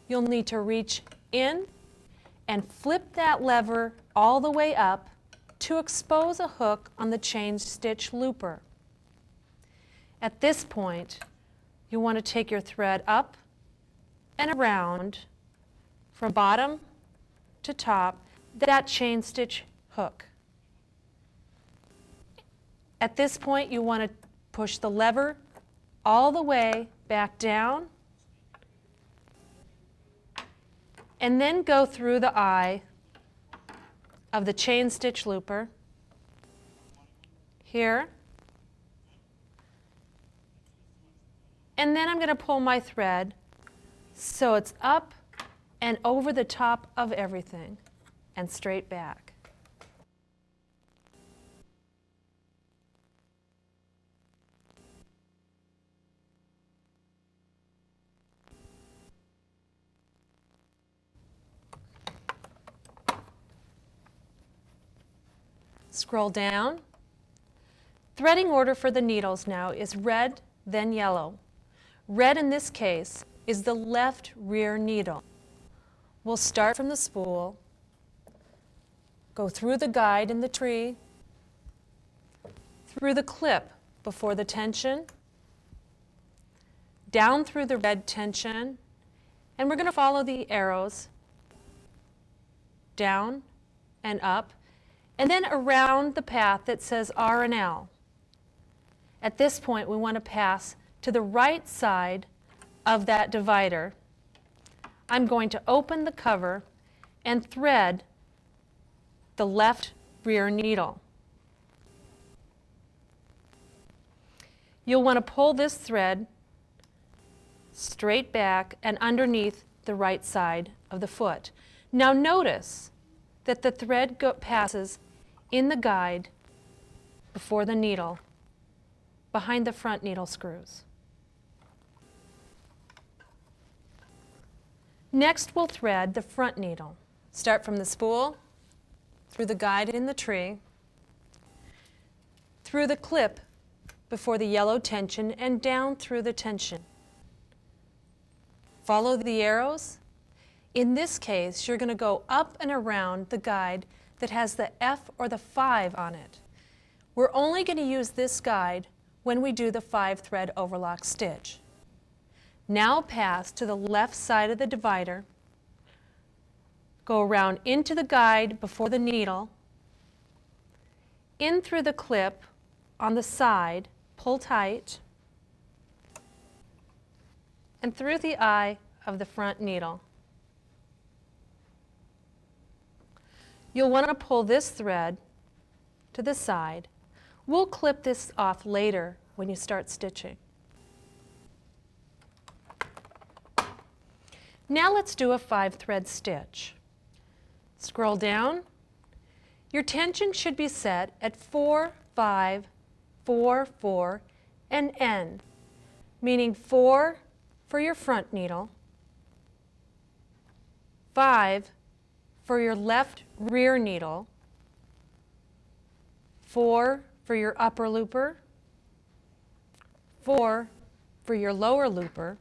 You'll need to reach in and flip that lever all the way up to expose a hook on the chain stitch looper. At this point, you want to take your thread up and around from bottom to top that chain stitch hook. At this point, you want to push the lever all the way back down and then go through the eye of the chain stitch looper here. And then I'm going to pull my thread so it's up and over the top of everything and straight back. Scroll down. Threading order for the needles now is red, then yellow. Red in this case is the left rear needle. we'll start from the spool, go through the guide in the tree, through the clip before the tension, down through the red tension, and we're going to follow the arrows down and up, and then around the path that says R and L. At this point, we want to pass to the right side of that divider. I'm going to open the cover and thread the left rear needle. You'll want to pull this thread straight back and underneath the right side of the foot. Now notice that the thread passes in the guide before the needle, behind the front needle screws. Next, we'll thread the front needle. Start from the spool, through the guide in the tree, through the clip before the yellow tension, and down through the tension. Follow the arrows. In this case, you're going to go up and around the guide that has the F or the 5 on it. We're only going to use this guide when we do the 5-thread overlock stitch. Now pass to the left side of the divider, go around into the guide before the needle, in through the clip on the side, pull tight, and through the eye of the front needle. You'll want to pull this thread to the side. We'll clip this off later when you start stitching. Now let's do a 5-thread stitch. Scroll down. Your tension should be set at 4, 5, 4, 4, and N, meaning 4 for your front needle, 5 for your left rear needle, 4 for your upper looper, 4 for your lower looper,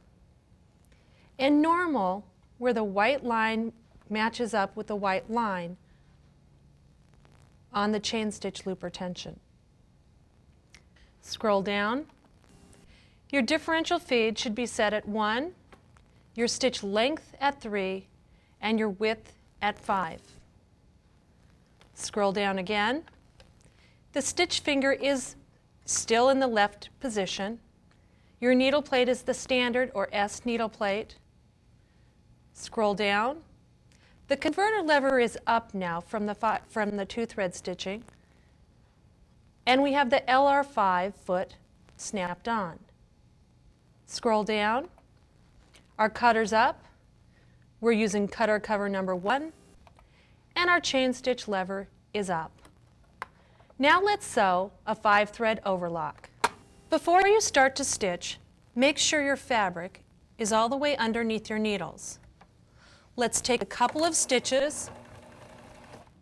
and normal where the white line matches up with the white line on the chain stitch looper tension. Scroll down. Your differential feed should be set at 1, your stitch length at 3, and your width at 5. Scroll down again. The stitch finger is still in the left position. Your needle plate is the standard or S needle plate. Scroll down. The converter lever is up now from the 2-thread stitching, and we have the LR5 foot snapped on. Scroll down. Our cutter's up. We're using cutter cover number 1, and our chain stitch lever is up. Now let's sew a 5-thread overlock. Before you start to stitch, make sure your fabric is all the way underneath your needles. Let's take a couple of stitches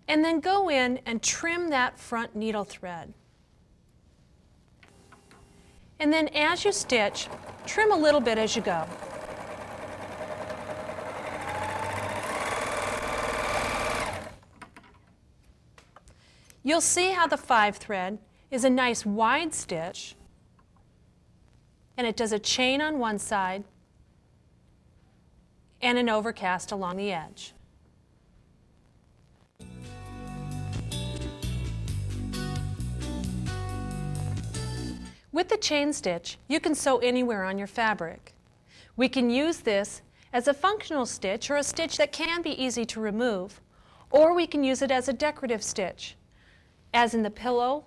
and then go in and trim that front needle thread. And then as you stitch, trim a little bit as you go. You'll see how the 5-thread is a nice wide stitch, and it does a chain on one side and an overcast along the edge. With the chain stitch, you can sew anywhere on your fabric. We can use this as a functional stitch or a stitch that can be easy to remove, or we can use it as a decorative stitch, as in the pillow,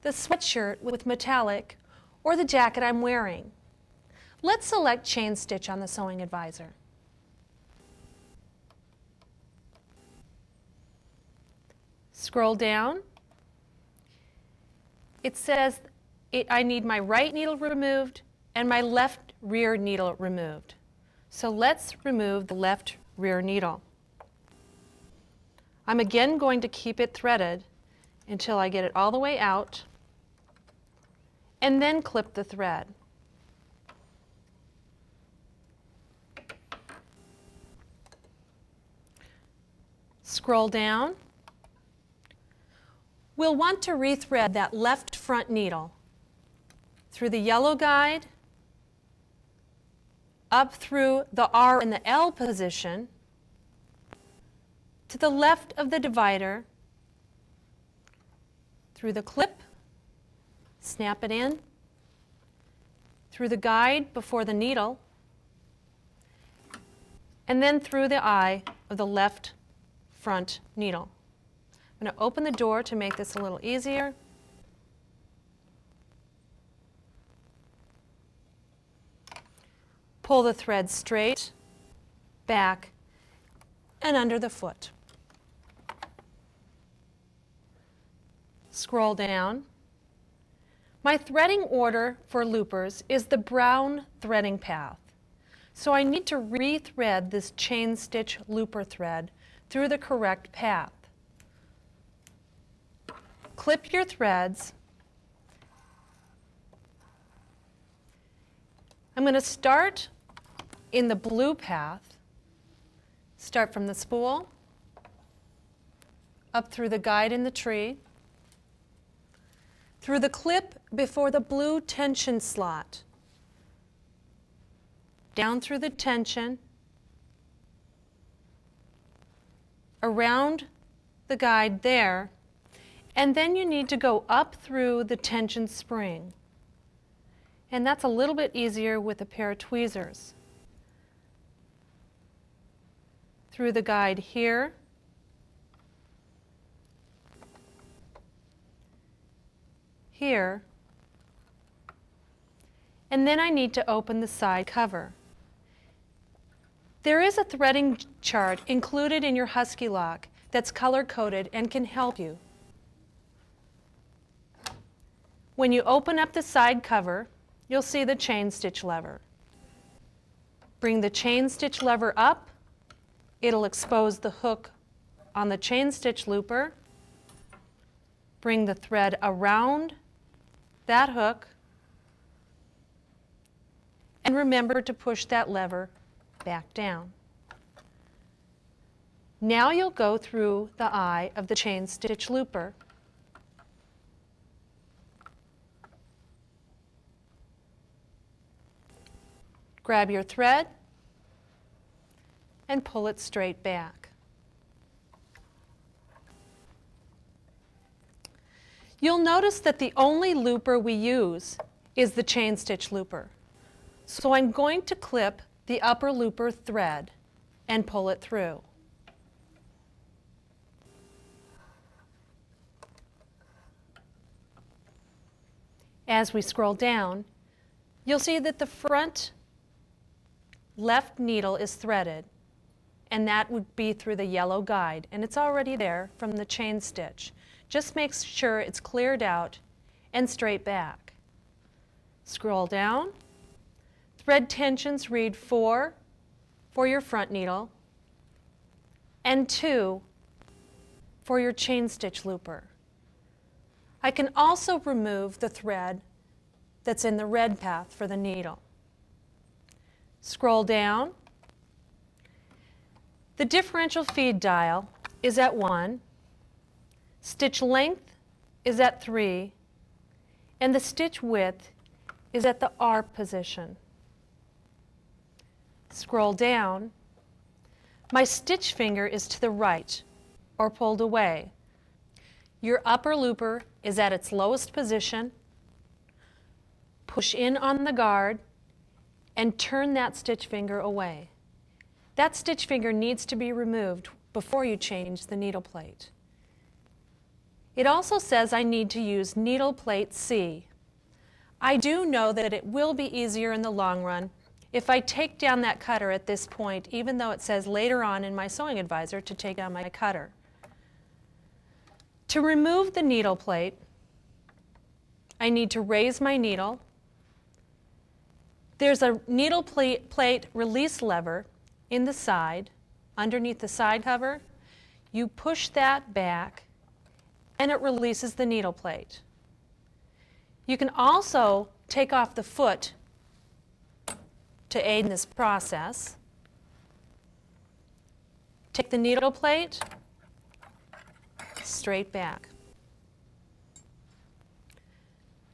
the sweatshirt with metallic, or the jacket I'm wearing. Let's select chain stitch on the sewing advisor. Scroll down. It says I need my right needle removed and my left rear needle removed. So let's remove the left rear needle. I'm again going to keep it threaded until I get it all the way out, and then clip the thread. Scroll down. We'll want to rethread that left front needle through the yellow guide, up through the R and the L position, to the left of the divider, through the clip, snap it in, through the guide before the needle, and then through the eye of the left front needle. I'm going to open the door to make this a little easier. Pull the thread straight, back, and under the foot. Scroll down. My threading order for loopers is the brown threading path. So I need to rethread this chain stitch looper thread through the correct path. Clip your threads. I'm going to start in the blue path. Start from the spool, up through the guide in the tree, through the clip before the blue tension slot, down through the tension, around the guide there, and then you need to go up through the tension spring. And that's a little bit easier with a pair of tweezers. Through the guide here, here, and then I need to open the side cover. There is a threading chart included in your Huskylock that's color-coded and can help you. When you open up the side cover, you'll see the chain stitch lever. Bring the chain stitch lever up. It'll expose the hook on the chain stitch looper. Bring the thread around that hook. And remember to push that lever back down. Now you'll go through the eye of the chain stitch looper. Grab your thread and pull it straight back. You'll notice that the only looper we use is the chain stitch looper. So I'm going to clip the upper looper thread and pull it through. As we scroll down, you'll see that the front left needle is threaded, and that would be through the yellow guide, and it's already there from the chain stitch. Just make sure it's cleared out and straight back. Scroll down. Thread tensions read 4 for your front needle and 2 for your chain stitch looper. I can also remove the thread that's in the red path for the needle. Scroll down. The differential feed dial is at 1, stitch length is at 3, and the stitch width is at the R position. Scroll down. My stitch finger is to the right or pulled away. Your upper looper is at its lowest position. Push in on the guard and turn that stitch finger away. That stitch finger needs to be removed before you change the needle plate. It also says I need to use needle plate C. I do know that it will be easier in the long run if I take down that cutter at this point, even though it says later on in my sewing advisor to take down my cutter. To remove the needle plate, I need to raise my needle. There's a needle plate release lever in the side, underneath the side cover. You push that back and it releases the needle plate. You can also take off the foot to aid in this process. Take the needle plate straight back.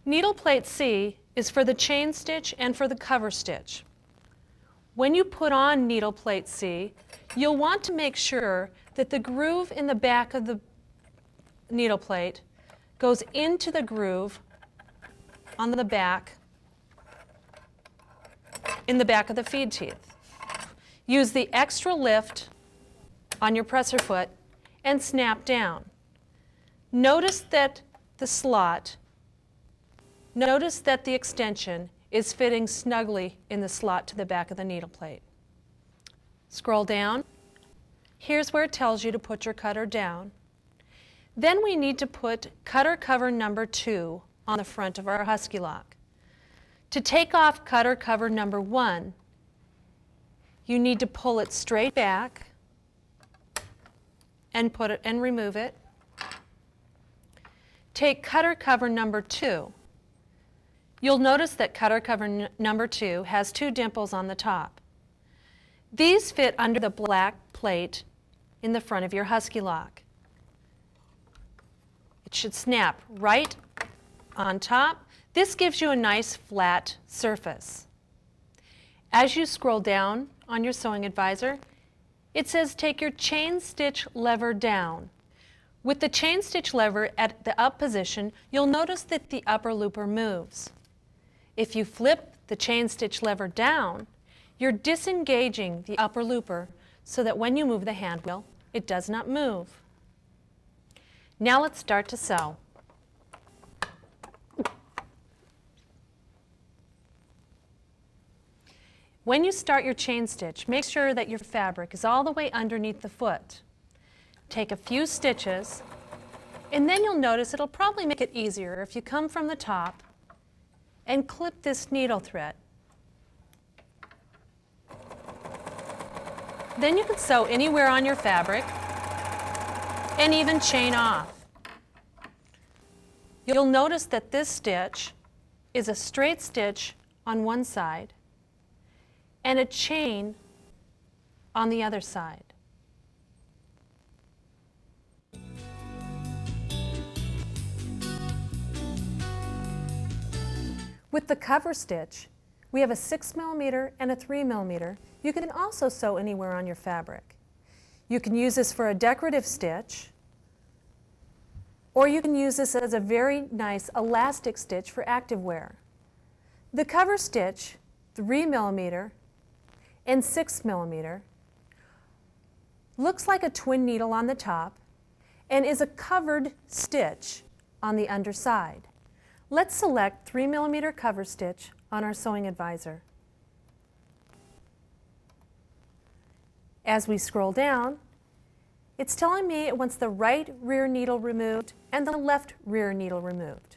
Needle plate C is for the chain stitch and for the cover stitch. When you put on needle plate C, you'll want to make sure that the groove in the back of the needle plate goes into the groove on the back, in the back of the feed teeth. Use the extra lift on your presser foot and snap down. Notice that the extension is fitting snugly in the slot to the back of the needle plate. Scroll down. Here's where it tells you to put your cutter down. Then we need to put cutter cover number 2 on the front of our Huskylock. To take off cutter cover number 1, you need to pull it straight back and remove it. Take cutter cover number 2. You'll notice that cutter cover number 2 has 2 dimples on the top. These fit under the black plate in the front of your Huskylock. It should snap right on top. This gives you a nice flat surface. As you scroll down on your sewing advisor, it says take your chain stitch lever down. With the chain stitch lever at the up position, you'll notice that the upper looper moves. If you flip the chain stitch lever down, you're disengaging the upper looper so that when you move the hand wheel, it does not move. Now let's start to sew. When you start your chain stitch, make sure that your fabric is all the way underneath the foot. Take a few stitches, and then you'll notice it'll probably make it easier if you come from the top and clip this needle thread. Then you can sew anywhere on your fabric and even chain off. You'll notice that this stitch is a straight stitch on one side and a chain on the other side. With the cover stitch, we have a 6mm and a 3mm. You can also sew anywhere on your fabric. You can use this for a decorative stitch, or you can use this as a very nice elastic stitch for activewear. The cover stitch, 3mm and 6mm, looks like a twin needle on the top and is a covered stitch on the underside. Let's select 3mm cover stitch on our sewing advisor. As we scroll down, it's telling me it wants the right rear needle removed and the left rear needle removed.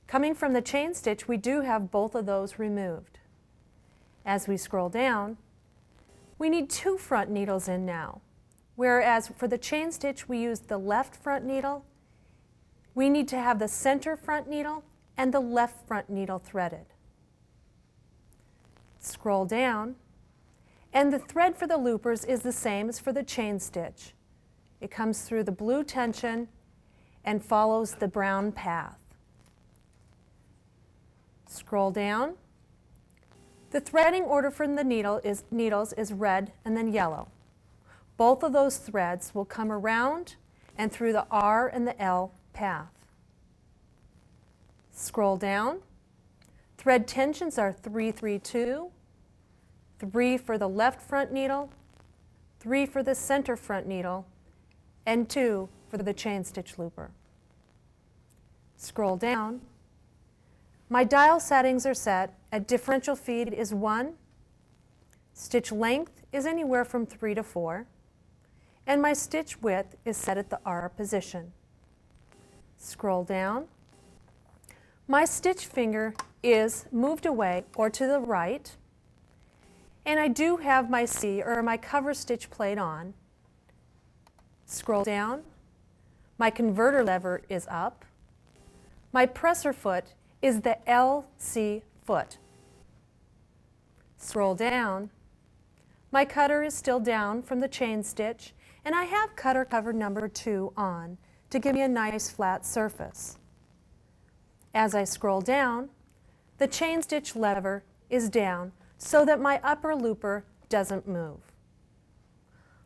Coming from the chain stitch, we do have both of those removed. As we scroll down, we need 2 front needles in now, whereas for the chain stitch we use the left front needle. We need to have the center front needle and the left front needle threaded. Scroll down, and the thread for the loopers is the same as for the chain stitch. It comes through the blue tension and follows the brown path. Scroll down. The threading order for the needles is red and then yellow. Both of those threads will come around and through the R and the L path. Scroll down. Thread tensions are 3, 3, 2, 3 for the left front needle, 3 for the center front needle, and 2 for the chain stitch looper. Scroll down. My dial settings are set at differential feed is 1, stitch length is anywhere from 3 to 4, and my stitch width is set at the R position. Scroll down. My stitch finger is moved away or to the right, and I do have my C or my cover stitch plate on. Scroll down. My converter lever is up. My presser foot is the LC foot. Scroll down. My cutter is still down from the chain stitch, and I have cutter cover number 2 on to give me a nice flat surface. As I scroll down, the chain stitch lever is down so that my upper looper doesn't move.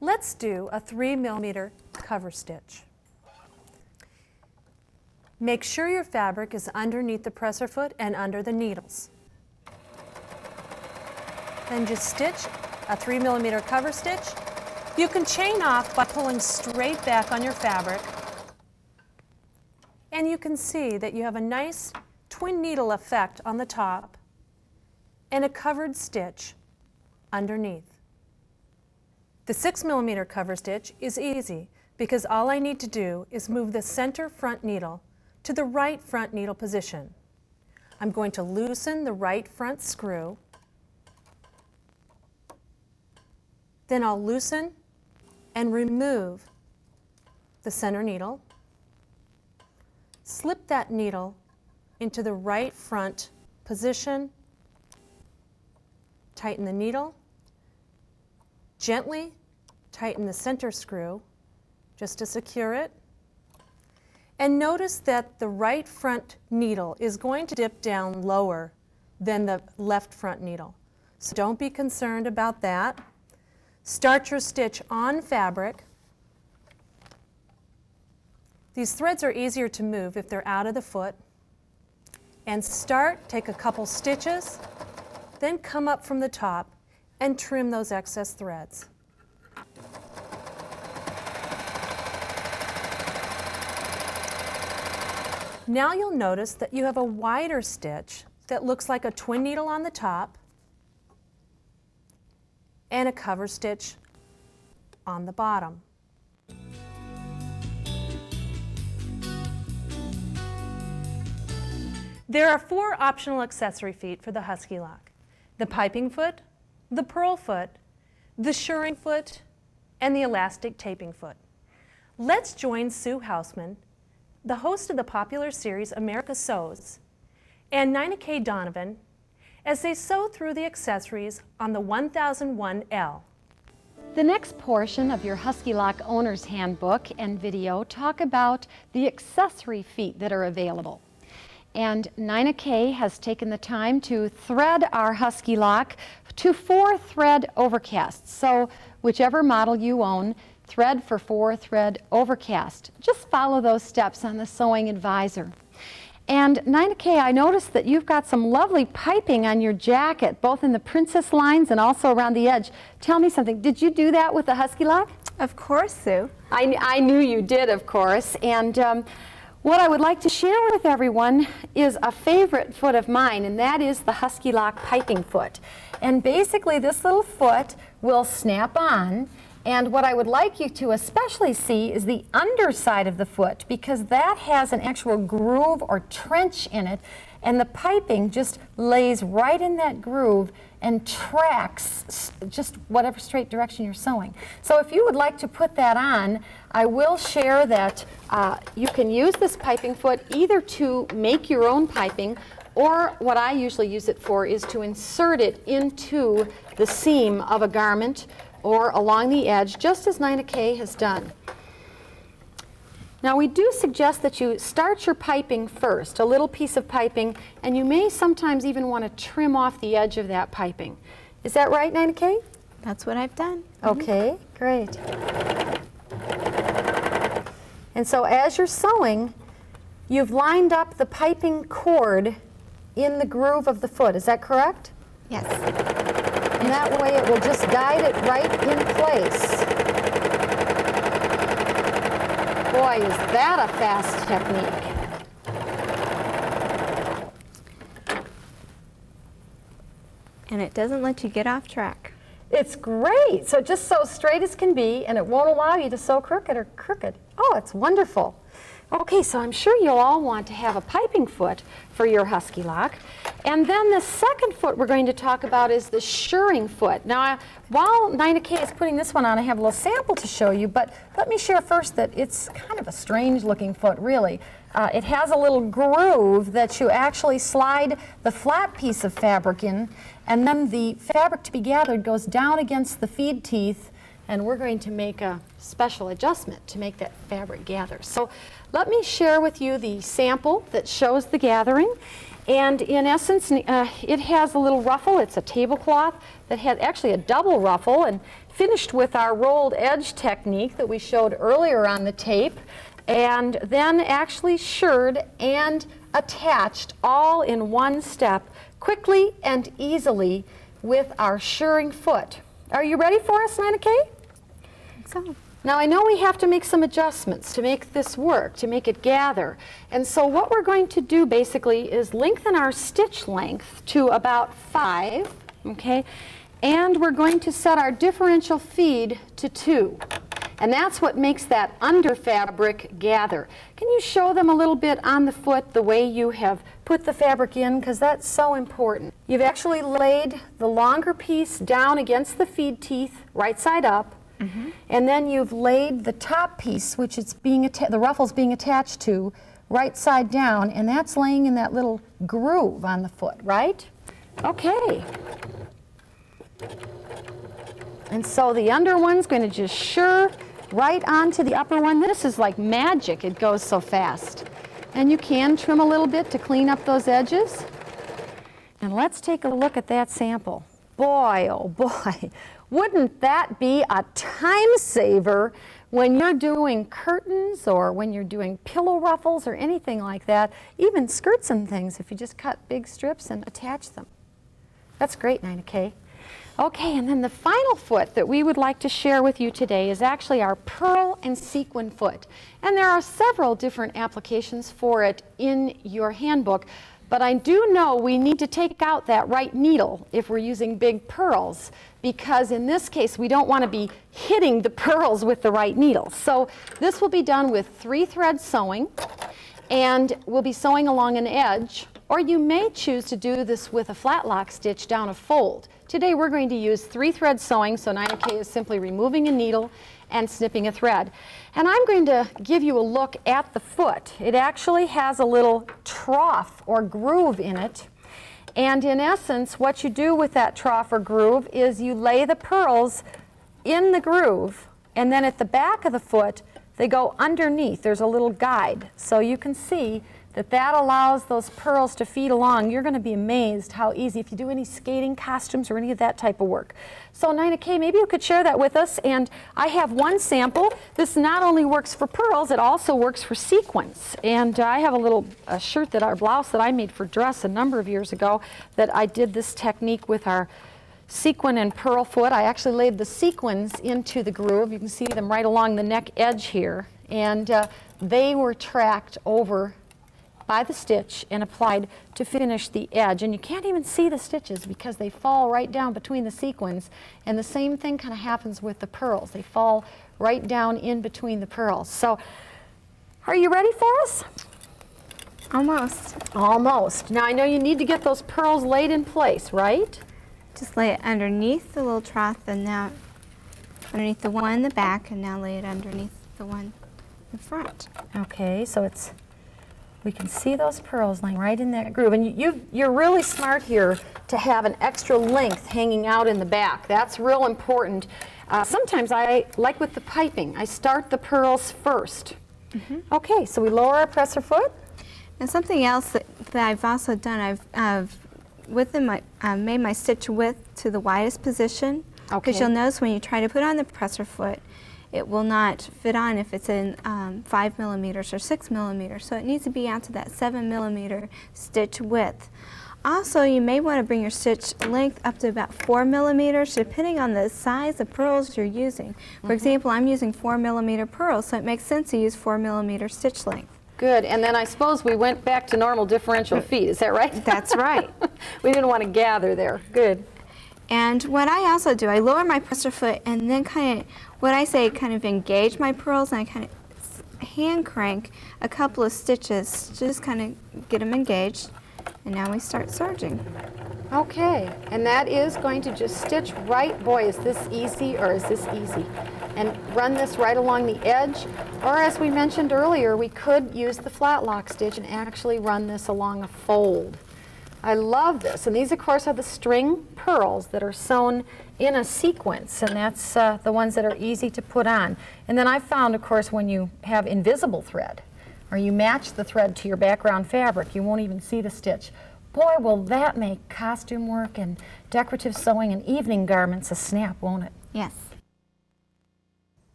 Let's do a 3mm cover stitch. Make sure your fabric is underneath the presser foot and under the needles. Then just stitch a 3mm cover stitch. You can chain off by pulling straight back on your fabric. And you can see that you have a nice twin needle effect on the top and a covered stitch underneath. The 6mm cover stitch is easy because all I need to do is move the center front needle to the right front needle position. I'm going to loosen the right front screw. Then I'll loosen and remove the center needle. Slip that needle into the right front position. Tighten the needle. Gently tighten the center screw just to secure it. And notice that the right front needle is going to dip down lower than the left front needle. So don't be concerned about that. Start your stitch on fabric. These threads are easier to move if they're out of the foot. And take a couple stitches, then come up from the top and trim those excess threads. Now you'll notice that you have a wider stitch that looks like a twin needle on the top and a cover stitch on the bottom. There are 4 optional accessory feet for the Huskylock: the piping foot, the purl foot, the shirring foot, and the elastic taping foot. Let's join Sue Hausman, the host of the popular series America Sews, and Nina K. Donovan as they sew through the accessories on the 1001L. The next portion of your Huskylock owner's handbook and video talk about the accessory feet that are available. And Nina K. has taken the time to thread our Huskylock to 4 thread overcasts. So whichever model you own, thread for 4 thread overcast. Just follow those steps on the sewing advisor. And Nina K., I noticed that you've got some lovely piping on your jacket, both in the princess lines and also around the edge. Tell me something, did you do that with the Huskylock? Of course, Sue. I knew you did, of course. And what I would like to share with everyone is a favorite foot of mine, and that is the Huskylock piping foot. And basically this little foot will snap on. And what I would like you to especially see is the underside of the foot, because that has an actual groove or trench in it, and the piping just lays right in that groove and tracks just whatever straight direction you're sewing. So if you would like to put that on, I will share that you can use this piping foot either to make your own piping, or what I usually use it for is to insert it into the seam of a garment or along the edge, just as Nina K. has done. Now we do suggest that you start your piping first, a little piece of piping, and you may sometimes even want to trim off the edge of that piping. Is that right, Nina K.? That's what I've done. Okay, great. And so as you're sewing, you've lined up the piping cord in the groove of the foot. Is that correct? Yes. And that way it will just guide it right in place. Boy, is that a fast technique. And it doesn't let you get off track. It's great. So just sew straight as can be, and it won't allow you to sew crooked or crooked. Oh, it's wonderful. Okay, so I'm sure you'll all want to have a piping foot for your Huskylock. And then the second foot we're going to talk about is the shirring foot. Now, while Nina K. is putting this one on, I have a little sample to show you, but let me share first that it's kind of a strange looking foot, really. It has a little groove that you actually slide the flat piece of fabric in, and then the fabric to be gathered goes down against the feed teeth and we're going to make a special adjustment to make that fabric gather. So let me share with you the sample that shows the gathering. And in essence, it has a little ruffle. It's a tablecloth that had actually a double ruffle and finished with our rolled edge technique that we showed earlier on the tape, and then actually shirred and attached all in one step, quickly and easily with our shirring foot. Are you ready for us, Nina Kay? So, Now I know we have to make some adjustments to make this work, to make it gather. And so what we're going to do basically is lengthen our stitch length to about 5, okay? And we're going to set our differential feed to 2. And that's what makes that under fabric gather. Can you show them a little bit on the foot the way you have put the fabric in? Because that's so important. You've actually laid the longer piece down against the feed teeth, right side up. And then you've laid the top piece, which it's being the ruffle's being attached to, right side down, and that's laying in that little groove on the foot, right? Okay. And so the under one's going to just shirr right onto the upper one. This is like magic. It goes so fast. And you can trim a little bit to clean up those edges. And let's take a look at that sample. Boy, oh boy. Wouldn't that be a time saver when you're doing curtains or when you're doing pillow ruffles or anything like that, even skirts and things, if you just cut big strips and attach them. That's great, Nina Kay. Okay, and then the final foot that we would like to share with you today is actually our pearl and sequin foot. And there are several different applications for it in your handbook, but I do know we need to take out that right needle if we're using big pearls, because in this case we don't want to be hitting the pearls with the right needle. So this will be done with 3-thread sewing, and we'll be sewing along an edge, or you may choose to do this with a flat lock stitch down a fold. Today we're going to use 3-thread sewing, so Nina Kay is simply removing a needle and snipping a thread. And I'm going to give you a look at the foot. It actually has a little trough or groove in it. And in essence, what you do with that trough or groove is you lay the pearls in the groove, and then at the back of the foot, they go underneath. There's a little guide. So you can see that that allows those pearls to feed along. You're going to be amazed how easy, if you do any skating costumes or any of that type of work. So Nina Kay, maybe you could share that with us. And I have one sample. This not only works for pearls, it also works for sequins. And I have a little shirt that our blouse that I made for dress a number of years ago that I did this technique with our sequin and pearl foot. I actually laid the sequins into the groove. You can see them right along the neck edge here. And they were tracked over by the stitch and applied to finish the edge. And you can't even see the stitches because they fall right down between the sequins. And the same thing kind of happens with the pearls. They fall right down in between the pearls. So are you ready for us? almost. Almost. Now I know you need to get those pearls laid in place, right? Just lay it underneath the little trough, and now underneath the one in the back, and now lay it underneath the one in front. Okay, so we can see those pearls laying right in that groove. And you're really smart here to have an extra length hanging out in the back. That's real important. Sometimes like with the piping, I start the pearls first. Okay, so we lower our presser foot. And something else that I've also done, I've made my stitch width to the widest position. Because Okay. you'll notice when you try to put on the presser foot, it will not fit on if it's in 5 millimeters or 6 millimeters. So it needs to be out to that 7 millimeter stitch width. Also, you may want to bring your stitch length up to about 4 millimeters, depending on the size of pearls you're using. For example, I'm using 4 millimeter pearls, so it makes sense to use 4 millimeter stitch length. Good, and then I suppose we went back to normal differential feet, is that right? That's right. We didn't want to gather there, good. And what I also do, I lower my presser foot and then kind of engage my pearls, and I kind of hand crank a couple of stitches, just kind of get them engaged. And now we start serging. Okay, and that is going to just stitch right, boy, is this easy or is this easy? And run this right along the edge, or as we mentioned earlier, we could use the flat lock stitch and actually run this along a fold. I love this. And these, of course, are the string pearls that are sewn in a sequence, and that's the ones that are easy to put on. And then I found, of course, when you have invisible thread, or you match the thread to your background fabric, you won't even see the stitch. Boy, will that make costume work and decorative sewing and evening garments a snap, won't it? Yes.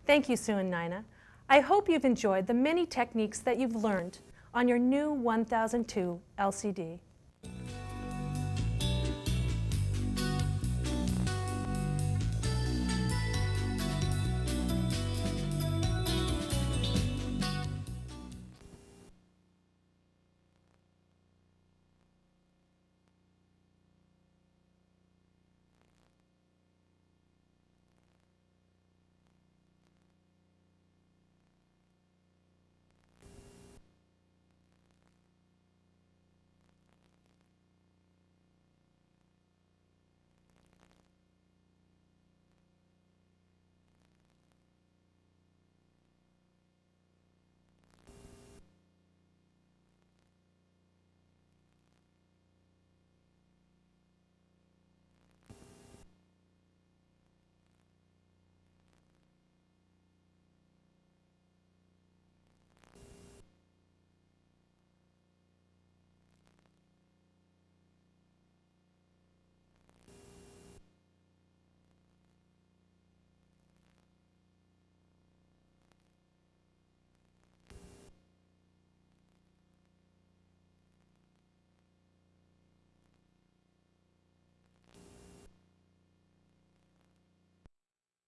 Thank you, Sue and Nina. I hope you've enjoyed the many techniques that you've learned on your new 1002 LCD.